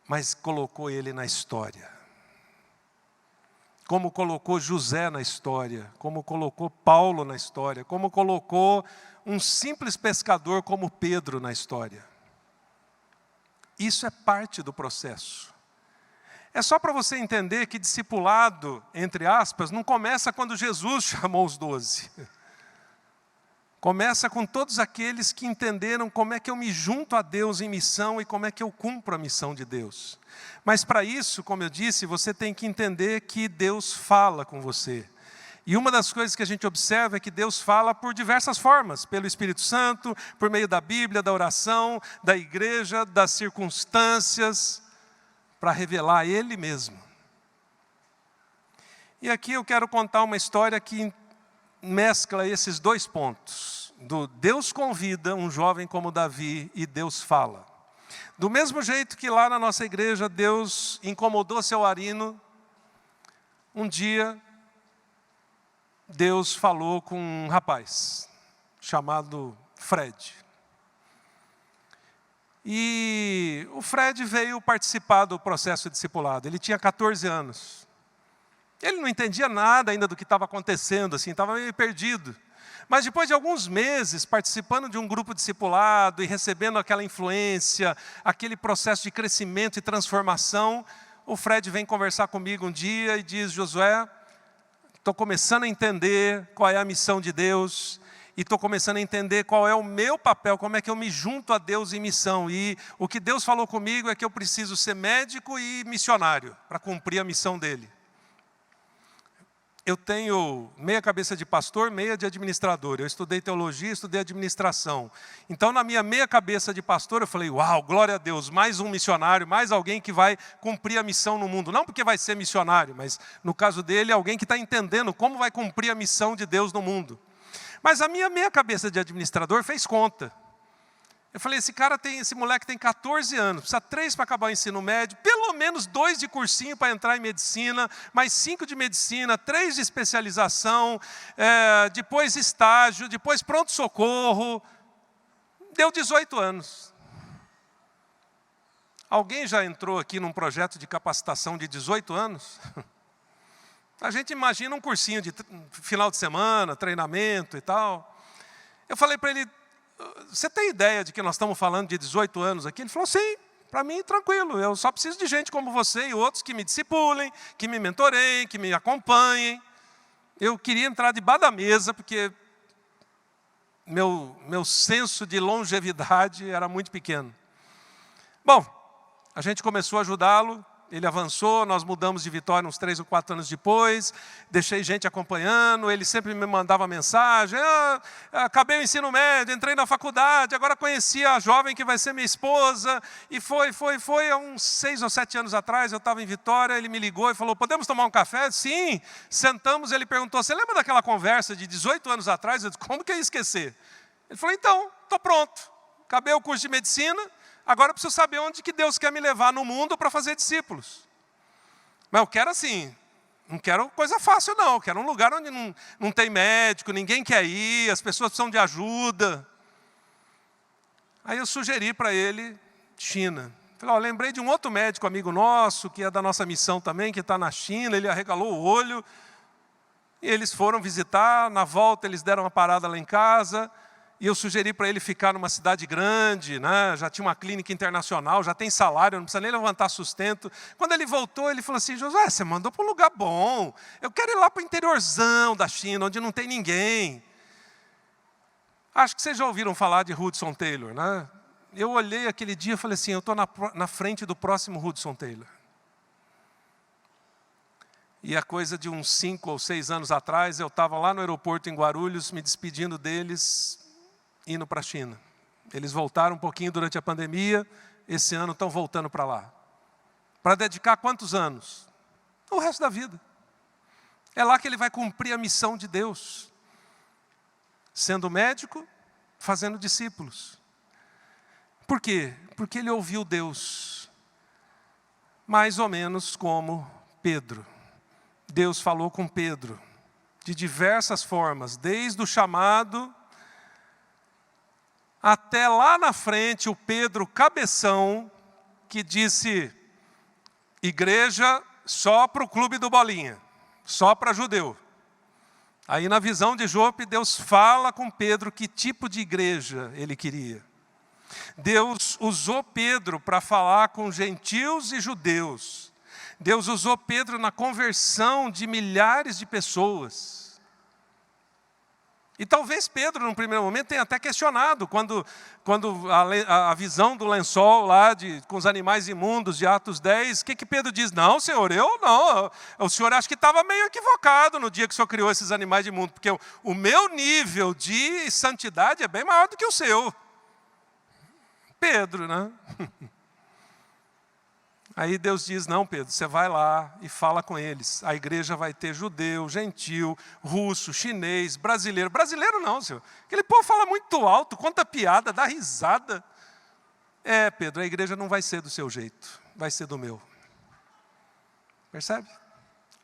mas colocou ele na história. Como colocou José na história, como colocou Paulo na história, como colocou um simples pescador como Pedro na história. Isso é parte do processo. É só para você entender que discipulado, entre aspas, não começa quando Jesus chamou os 12. Começa com todos aqueles que entenderam como é que eu me junto a Deus em missão e como é que eu cumpro a missão de Deus. Mas para isso, como eu disse, você tem que entender que Deus fala com você. E uma das coisas que a gente observa é que Deus fala por diversas formas. Pelo Espírito Santo, por meio da Bíblia, da oração, da igreja, das circunstâncias, para revelar Ele mesmo. E aqui eu quero contar uma história que mescla esses dois pontos. Do Deus convida um jovem como Davi e Deus fala. Do mesmo jeito que lá na nossa igreja Deus incomodou seu Arino, um dia Deus falou com um rapaz chamado Fred. E o Fred veio participar do processo discipulado. Ele tinha 14 anos. Ele não entendia nada ainda do que estava acontecendo, assim, estava meio perdido. Mas depois de alguns meses, participando de um grupo discipulado e recebendo aquela influência, aquele processo de crescimento e transformação, o Fred vem conversar comigo um dia e diz, Josué, estou começando a entender qual é a missão de Deus e estou começando a entender qual é o meu papel, como é que eu me junto a Deus em missão. E o que Deus falou comigo é que eu preciso ser médico e missionário para cumprir a missão dele. Eu tenho meia cabeça de pastor, meia de administrador. Eu estudei teologia, estudei administração. Então, na minha meia cabeça de pastor, eu falei, uau, glória a Deus, mais um missionário, mais alguém que vai cumprir a missão no mundo. Não porque vai ser missionário, mas no caso dele, alguém que está entendendo como vai cumprir a missão de Deus no mundo. Mas a minha meia cabeça de administrador fez conta. Eu falei, esse moleque tem 14 anos, precisa 3 para acabar o ensino médio, pelo menos 2 de cursinho para entrar em medicina, mais 5 de medicina, 3 de especialização, depois estágio, depois pronto-socorro. Deu 18 anos. Alguém já entrou aqui num projeto de capacitação de 18 anos? A gente imagina um cursinho de final de semana, treinamento e tal. Eu falei para ele, você tem ideia de que nós estamos falando de 18 anos aqui? Ele falou, sim, para mim tranquilo, eu só preciso de gente como você e outros que me discipulem, que me mentoreiem, que me acompanhem. Eu queria entrar debaixo da mesa, porque meu senso de longevidade era muito pequeno. Bom, a gente começou a ajudá-lo. Ele avançou, nós mudamos de Vitória uns 3 ou 4 anos depois, deixei gente acompanhando, ele sempre me mandava mensagem, acabei o ensino médio, entrei na faculdade, agora conheci a jovem que vai ser minha esposa, e foi, há uns 6 ou 7 anos atrás, eu estava em Vitória, ele me ligou e falou, podemos tomar um café? Sim, sentamos, ele perguntou, você lembra daquela conversa de 18 anos atrás? Eu disse, como que eu ia esquecer? Ele falou, então, estou pronto. Acabei o curso de medicina, agora eu preciso saber onde que Deus quer me levar no mundo para fazer discípulos. Mas eu quero assim, não quero coisa fácil não, eu quero um lugar onde não tem médico, ninguém quer ir, as pessoas precisam de ajuda. Aí eu sugeri para ele China. Falei, lembrei de um outro médico amigo nosso, que é da nossa missão também, que está na China, ele arregalou o olho. E eles foram visitar, na volta eles deram uma parada lá em casa, e eu sugeri para ele ficar numa cidade grande, né? Já tinha uma clínica internacional, já tem salário, não precisa nem levantar sustento. Quando ele voltou, ele falou assim, Josué, você mandou para um lugar bom, eu quero ir lá para o interiorzão da China, onde não tem ninguém. Acho que vocês já ouviram falar de Hudson Taylor, né? Eu olhei aquele dia e falei assim, eu estou na frente do próximo Hudson Taylor. E a coisa de uns 5 ou 6 anos atrás, eu estava lá no aeroporto em Guarulhos, me despedindo deles, indo para a China. Eles voltaram um pouquinho durante a pandemia, esse ano estão voltando para lá. Para dedicar quantos anos? O resto da vida. É lá que ele vai cumprir a missão de Deus. Sendo médico, fazendo discípulos. Por quê? Porque ele ouviu Deus. Mais ou menos como Pedro. Deus falou com Pedro de diversas formas, desde o chamado até lá na frente o Pedro cabeção que disse, igreja só para o clube do Bolinha, só para judeu. Aí na visão de Jope, Deus fala com Pedro que tipo de igreja ele queria. Deus usou Pedro para falar com gentios e judeus. Deus usou Pedro na conversão de milhares de pessoas. E talvez Pedro, num primeiro momento, tenha até questionado, quando a visão do lençol lá com os animais imundos de Atos 10, o que Pedro diz? Não, Senhor, eu não. O Senhor acho que estava meio equivocado no dia que o Senhor criou esses animais imundos, porque o meu nível de santidade é bem maior do que o seu. Pedro, né? Aí Deus diz, não Pedro, você vai lá e fala com eles. A igreja vai ter judeu, gentil, russo, chinês, brasileiro. Brasileiro não, Senhor. Aquele povo fala muito alto, conta piada, dá risada. Pedro, a igreja não vai ser do seu jeito, vai ser do meu. Percebe?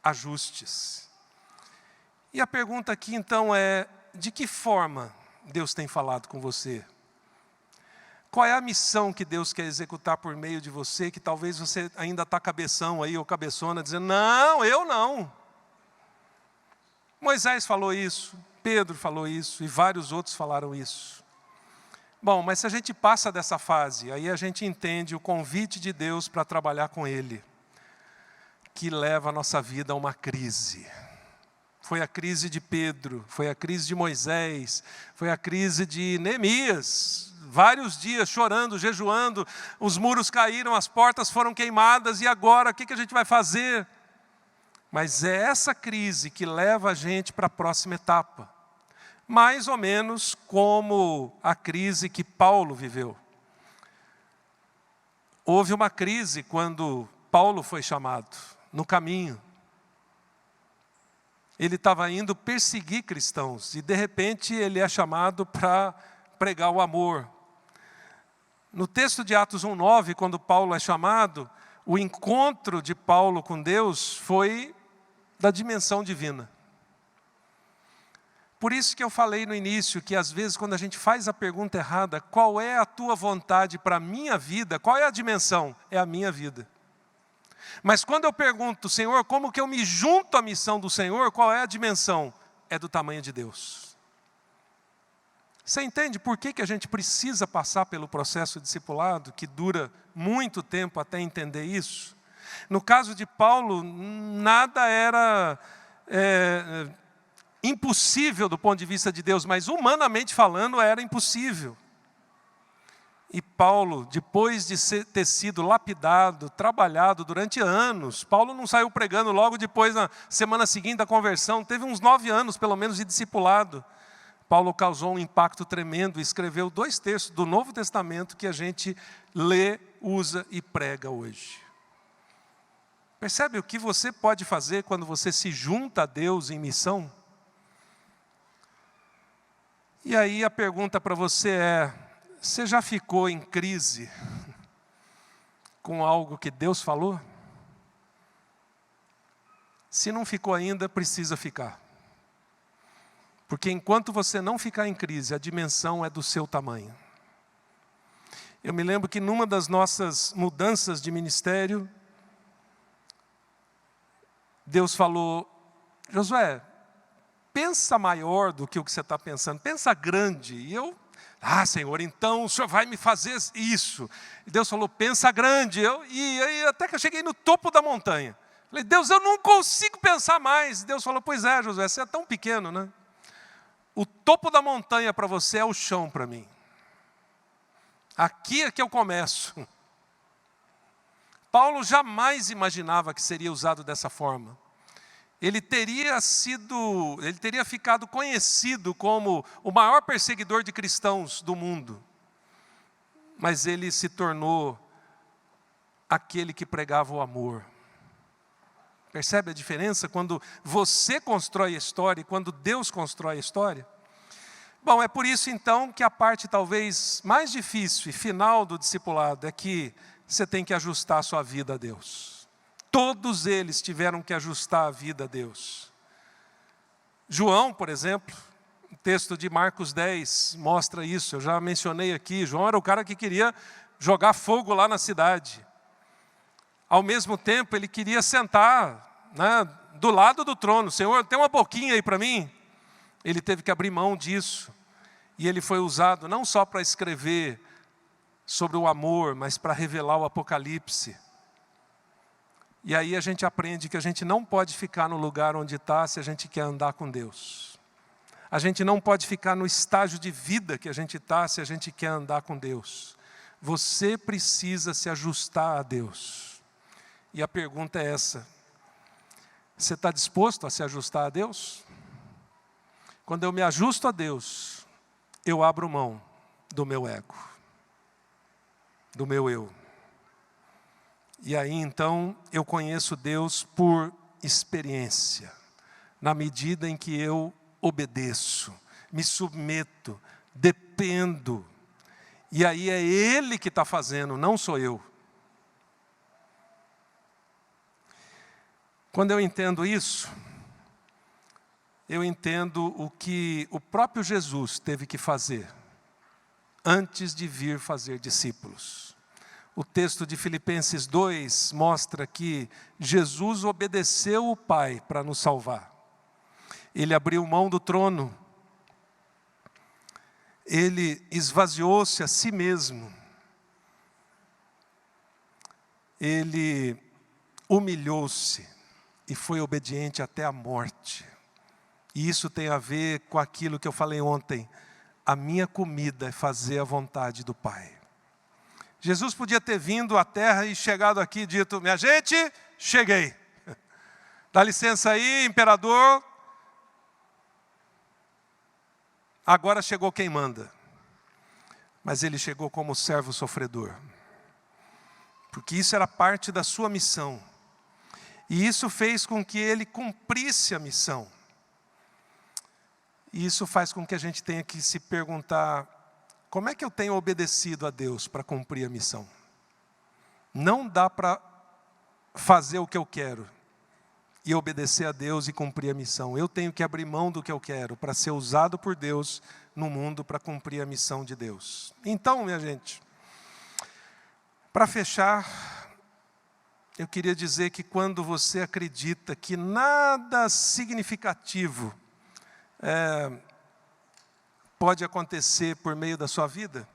Ajustes. E a pergunta aqui então é, de que forma Deus tem falado com você? Qual é a missão que Deus quer executar por meio de você, que talvez você ainda está cabeção aí, ou cabeçona, dizendo, não, eu não. Moisés falou isso, Pedro falou isso, e vários outros falaram isso. Bom, mas se a gente passa dessa fase, aí a gente entende o convite de Deus para trabalhar com Ele, que leva a nossa vida a uma crise. Foi a crise de Pedro, foi a crise de Moisés, foi a crise de Neemias, vários dias chorando, jejuando, os muros caíram, as portas foram queimadas, e agora o que a gente vai fazer? Mas é essa crise que leva a gente para a próxima etapa. Mais ou menos como a crise que Paulo viveu. Houve uma crise quando Paulo foi chamado, no caminho. Ele estava indo perseguir cristãos, e de repente ele é chamado para pregar o amor. No texto de Atos 1:9, quando Paulo é chamado, o encontro de Paulo com Deus foi da dimensão divina. Por isso que eu falei no início, que às vezes quando a gente faz a pergunta errada, qual é a tua vontade para a minha vida? Qual é a dimensão? É a minha vida. Mas quando eu pergunto, Senhor, como que eu me junto à missão do Senhor? Qual é a dimensão? É do tamanho de Deus. Você entende por que a gente precisa passar pelo processo discipulado, que dura muito tempo até entender isso? No caso de Paulo, nada era impossível do ponto de vista de Deus, mas humanamente falando era impossível. E Paulo, depois de ter sido lapidado, trabalhado durante anos, Paulo não saiu pregando logo depois, na semana seguinte da conversão, teve uns 9 anos pelo menos de discipulado. Paulo causou um impacto tremendo e escreveu 2 terços do Novo Testamento que a gente lê, usa e prega hoje. Percebe o que você pode fazer quando você se junta a Deus em missão? E aí a pergunta para você é: você já ficou em crise com algo que Deus falou? Se não ficou ainda, precisa ficar. Porque enquanto você não ficar em crise, a dimensão é do seu tamanho. Eu me lembro que numa das nossas mudanças de ministério, Deus falou: Josué, pensa maior do que o que você está pensando, pensa grande. E eu, Senhor, então o Senhor vai me fazer isso. E Deus falou: pensa grande. E aí até que eu cheguei no topo da montanha. Falei: Deus, eu não consigo pensar mais. Deus falou: pois é, Josué, você é tão pequeno, né? O topo da montanha para você é o chão para mim. Aqui é que eu começo. Paulo jamais imaginava que seria usado dessa forma. Ele teria ficado conhecido como o maior perseguidor de cristãos do mundo. Mas ele se tornou aquele que pregava o amor. Percebe a diferença quando você constrói a história e quando Deus constrói a história? Bom, é por isso então que a parte talvez mais difícil e final do discipulado é que você tem que ajustar a sua vida a Deus. Todos eles tiveram que ajustar a vida a Deus. João, por exemplo, o texto de Marcos 10 mostra isso, eu já mencionei aqui. João era o cara que queria jogar fogo lá na cidade. Ao mesmo tempo, ele queria sentar, né, do lado do trono. Senhor, tem uma boquinha aí para mim? Ele teve que abrir mão disso. E ele foi usado não só para escrever sobre o amor, mas para revelar o Apocalipse. E aí a gente aprende que a gente não pode ficar no lugar onde está se a gente quer andar com Deus. A gente não pode ficar no estágio de vida que a gente está se a gente quer andar com Deus. Você precisa se ajustar a Deus. E a pergunta é essa: você está disposto a se ajustar a Deus? Quando eu me ajusto a Deus, eu abro mão do meu ego, do meu eu. E aí então eu conheço Deus por experiência, na medida em que eu obedeço, me submeto, dependo. E aí é Ele que está fazendo, não sou eu. Quando eu entendo isso, eu entendo o que o próprio Jesus teve que fazer antes de vir fazer discípulos. O texto de Filipenses 2 mostra que Jesus obedeceu o Pai para nos salvar. Ele abriu mão do trono. Ele esvaziou-se a si mesmo. Ele humilhou-se e foi obediente até a morte. E isso tem a ver com aquilo que eu falei ontem. A minha comida é fazer a vontade do Pai. Jesus podia ter vindo à terra e chegado aqui e dito: minha gente, cheguei. Dá licença aí, imperador. Agora chegou quem manda. Mas ele chegou como servo sofredor. Porque isso era parte da sua missão. E isso fez com que ele cumprisse a missão. E isso faz com que a gente tenha que se perguntar: como é que eu tenho obedecido a Deus para cumprir a missão? Não dá para fazer o que eu quero e obedecer a Deus e cumprir a missão. Eu tenho que abrir mão do que eu quero para ser usado por Deus no mundo para cumprir a missão de Deus. Então, minha gente, para fechar, eu queria dizer que quando você acredita que nada significativo pode acontecer por meio da sua vida,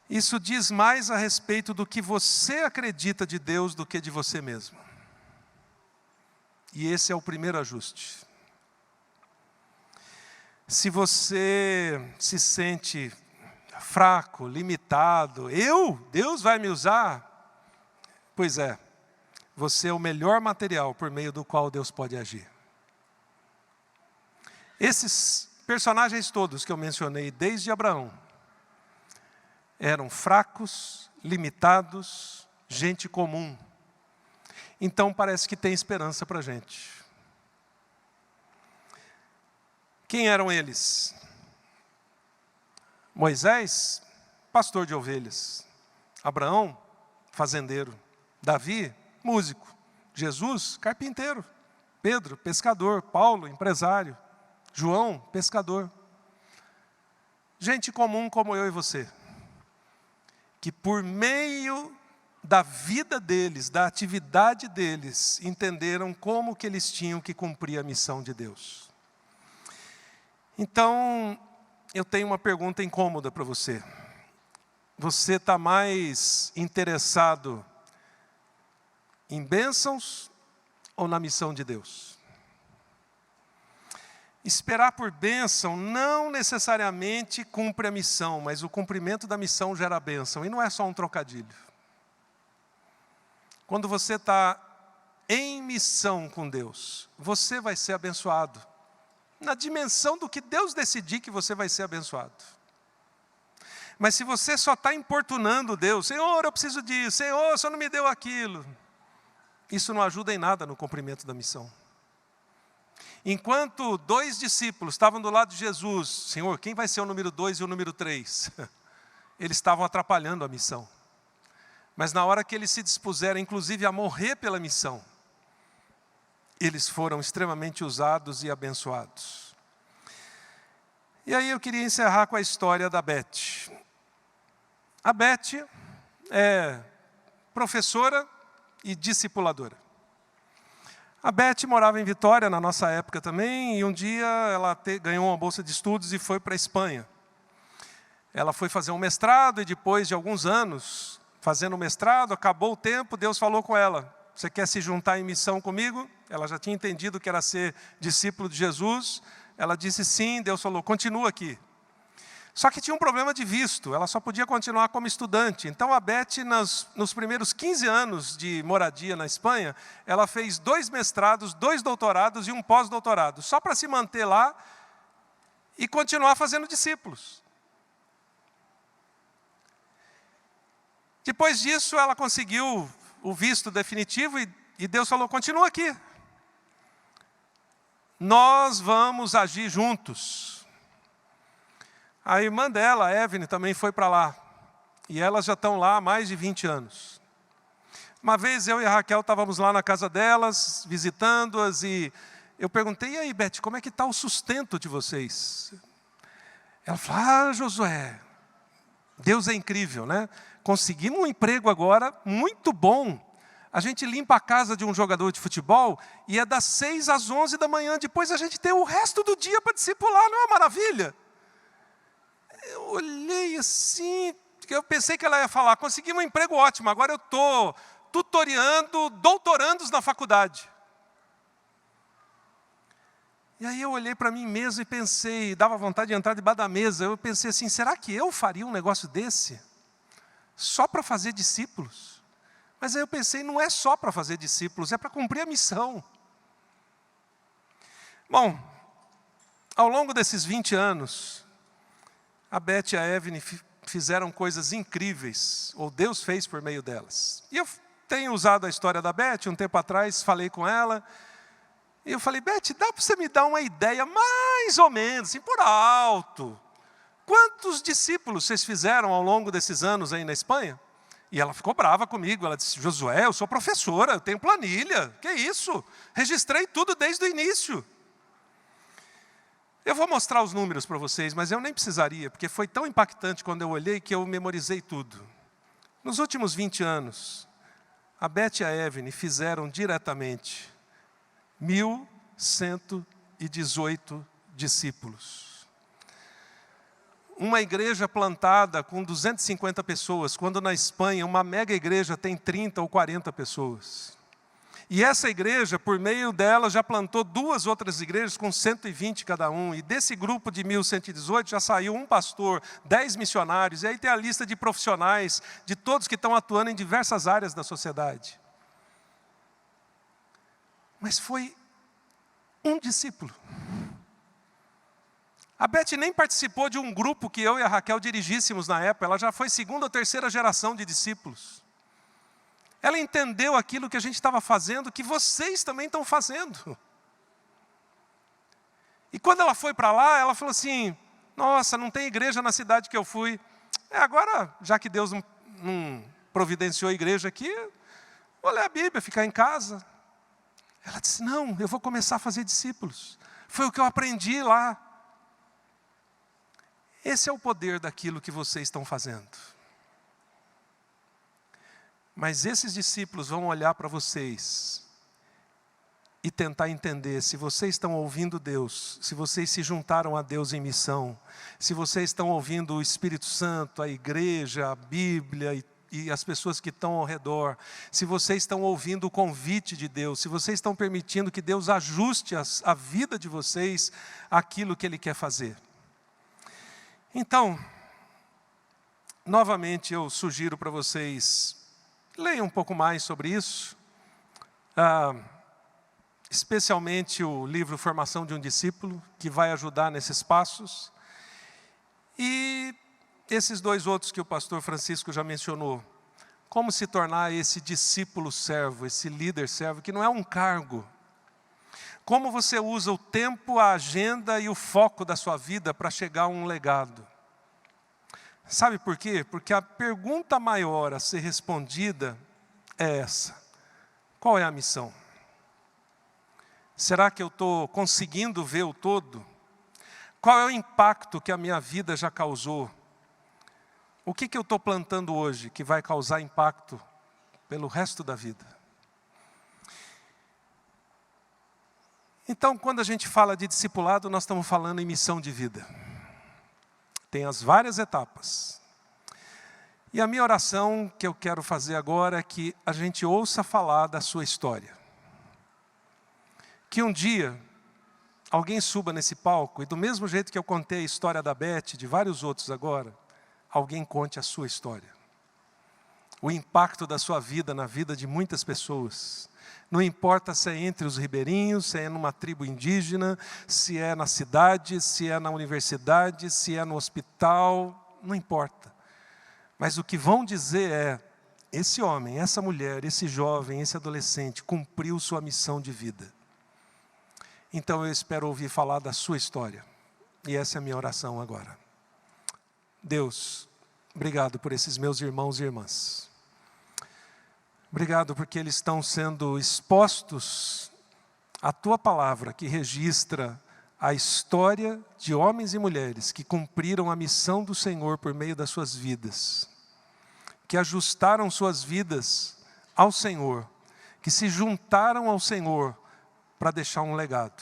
isso diz mais a respeito do que você acredita de Deus do que de você mesmo. E esse é o primeiro ajuste. Se você se sente fraco, limitado, Deus vai me usar? Pois é, você é o melhor material por meio do qual Deus pode agir. Esses personagens todos que eu mencionei, desde Abraão, eram fracos, limitados, gente comum. Então parece que tem esperança para a gente. Quem eram eles? Moisés, pastor de ovelhas. Abraão, fazendeiro. Davi, músico. Jesus, carpinteiro. Pedro, pescador. Paulo, empresário. João, pescador. Gente comum como eu e você, que por meio da vida deles, da atividade deles, entenderam como que eles tinham que cumprir a missão de Deus. Então, eu tenho uma pergunta incômoda para você. Você está mais interessado em bênçãos ou na missão de Deus? Esperar por bênção não necessariamente cumpre a missão, mas o cumprimento da missão gera bênção. E não é só um trocadilho. Quando você está em missão com Deus, você vai ser abençoado. Na dimensão do que Deus decidir que você vai ser abençoado. Mas se você só está importunando Deus, Senhor, eu preciso disso, Senhor, o Senhor não me deu aquilo. Isso não ajuda em nada no cumprimento da missão. Enquanto 2 discípulos estavam do lado de Jesus, Senhor, quem vai ser o número 2 e o número 3? Eles estavam atrapalhando a missão. Mas na hora que eles se dispuseram, inclusive, a morrer pela missão, eles foram extremamente usados e abençoados. E aí eu queria encerrar com a história da Beth. A Beth é professora e discipuladora. A Beth morava em Vitória, na nossa época também, e um dia ela ganhou uma bolsa de estudos e foi para a Espanha. Ela foi fazer um mestrado e depois de alguns anos, fazendo o mestrado, acabou o tempo, Deus falou com ela, você quer se juntar em missão comigo? Ela já tinha entendido que era ser discípulo de Jesus. Ela disse sim, Deus falou, continua aqui. Só que tinha um problema de visto, ela só podia continuar como estudante. Então a Beth, nos primeiros 15 anos de moradia na Espanha, ela fez 2 mestrados, 2 doutorados e um pós-doutorado, só para se manter lá e continuar fazendo discípulos. Depois disso, ela conseguiu o visto definitivo e Deus falou, continua aqui. Nós vamos agir juntos. A irmã dela, a Evelyn, também foi para lá. E elas já estão lá há mais de 20 anos. Uma vez eu e a Raquel estávamos lá na casa delas, visitando-as, e eu perguntei, e aí, Beth, como é que está o sustento de vocês? Ela falou, Josué, Deus é incrível, né? Conseguimos um emprego agora muito bom. A gente limpa a casa de um jogador de futebol e é das 6 às 11 da manhã. Depois a gente tem o resto do dia para discipular, não é uma maravilha? Eu olhei assim, eu pensei que ela ia falar, consegui um emprego ótimo, agora eu estou tutoriando doutorandos na faculdade. E aí eu olhei para mim mesmo e pensei, dava vontade de entrar debaixo da mesa, eu pensei assim, será que eu faria um negócio desse? Só para fazer discípulos? Mas aí eu pensei, não é só para fazer discípulos, é para cumprir a missão. Bom, ao longo desses 20 anos, a Beth e a Evelyn fizeram coisas incríveis, ou Deus fez por meio delas. E eu tenho usado a história da Beth, um tempo atrás falei com ela, e eu falei, Beth, dá para você me dar uma ideia mais ou menos, assim, por alto. Quantos discípulos vocês fizeram ao longo desses anos aí na Espanha? E ela ficou brava comigo, ela disse, Josué, eu sou professora, eu tenho planilha, que isso? Registrei tudo desde o início. Eu vou mostrar os números para vocês, mas eu nem precisaria, porque foi tão impactante quando eu olhei que eu memorizei tudo. Nos últimos 20 anos, a Beth e a Evelyn fizeram diretamente 1.118 discípulos. Uma igreja plantada com 250 pessoas, quando na Espanha uma mega igreja tem 30 ou 40 pessoas. E essa igreja, por meio dela, já plantou 2 outras igrejas com 120 cada um. E desse grupo de 1.118 já saiu um pastor, 10 missionários. E aí tem a lista de profissionais, de todos que estão atuando em diversas áreas da sociedade. Mas foi um discípulo. A Beth nem participou de um grupo que eu e a Raquel dirigíssemos na época. Ela já foi 2ª ou 3ª geração de discípulos. Ela entendeu aquilo que a gente estava fazendo, que vocês também estão fazendo. E quando ela foi para lá, ela falou assim, nossa, não tem igreja na cidade que eu fui. Agora, já que Deus não providenciou a igreja aqui, vou ler a Bíblia, ficar em casa. Ela disse, não, eu vou começar a fazer discípulos. Foi o que eu aprendi lá. Esse é o poder daquilo que vocês estão fazendo. Mas esses discípulos vão olhar para vocês e tentar entender se vocês estão ouvindo Deus, se vocês se juntaram a Deus em missão, se vocês estão ouvindo o Espírito Santo, a igreja, a Bíblia e as pessoas que estão ao redor, se vocês estão ouvindo o convite de Deus, se vocês estão permitindo que Deus ajuste a vida de vocês àquilo que Ele quer fazer. Então, novamente eu sugiro para vocês, leiam um pouco mais sobre isso, especialmente o livro Formação de um Discípulo, que vai ajudar nesses passos. E esses dois outros que o pastor Francisco já mencionou. Como se tornar esse discípulo servo, esse líder servo, que não é um cargo. Como você usa o tempo, a agenda e o foco da sua vida para chegar a um legado. Sabe por quê? Porque a pergunta maior a ser respondida é essa. Qual é a missão? Será que eu estou conseguindo ver o todo? Qual é o impacto que a minha vida já causou? O que eu estou plantando hoje que vai causar impacto pelo resto da vida? Então, quando a gente fala de discipulado, nós estamos falando em missão de vida. Tem as várias etapas. E a minha oração que eu quero fazer agora é que a gente ouça falar da sua história. Que um dia alguém suba nesse palco e do mesmo jeito que eu contei a história da Beth, de vários outros agora, alguém conte a sua história. O impacto da sua vida na vida de muitas pessoas. Não importa se é entre os ribeirinhos, se é numa tribo indígena, se é na cidade, se é na universidade, se é no hospital, não importa. Mas o que vão dizer é, esse homem, essa mulher, esse jovem, esse adolescente cumpriu sua missão de vida. Então eu espero ouvir falar da sua história. E essa é a minha oração agora. Deus, obrigado por esses meus irmãos e irmãs. Obrigado porque eles estão sendo expostos à Tua palavra, que registra a história de homens e mulheres que cumpriram a missão do Senhor por meio das suas vidas. Que ajustaram suas vidas ao Senhor. Que se juntaram ao Senhor para deixar um legado.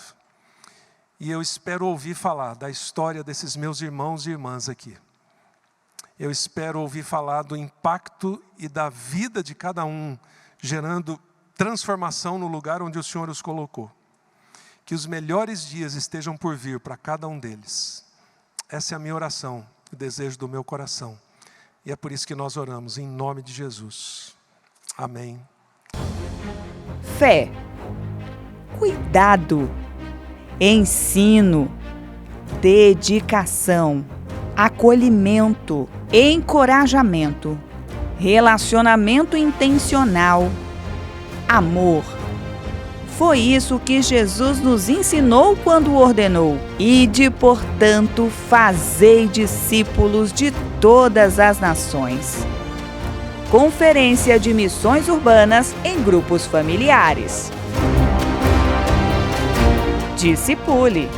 E eu espero ouvir falar da história desses meus irmãos e irmãs aqui. Eu espero ouvir falar do impacto e da vida de cada um, gerando transformação no lugar onde o Senhor os colocou. Que os melhores dias estejam por vir para cada um deles. Essa é a minha oração, o desejo do meu coração. E é por isso que nós oramos, em nome de Jesus. Amém. Fé, cuidado, ensino, dedicação, acolhimento, encorajamento, relacionamento intencional, amor. Foi isso que Jesus nos ensinou quando ordenou: ide, portanto, fazei discípulos de todas as nações. Conferência de Missões Urbanas em Grupos Familiares. Discipule.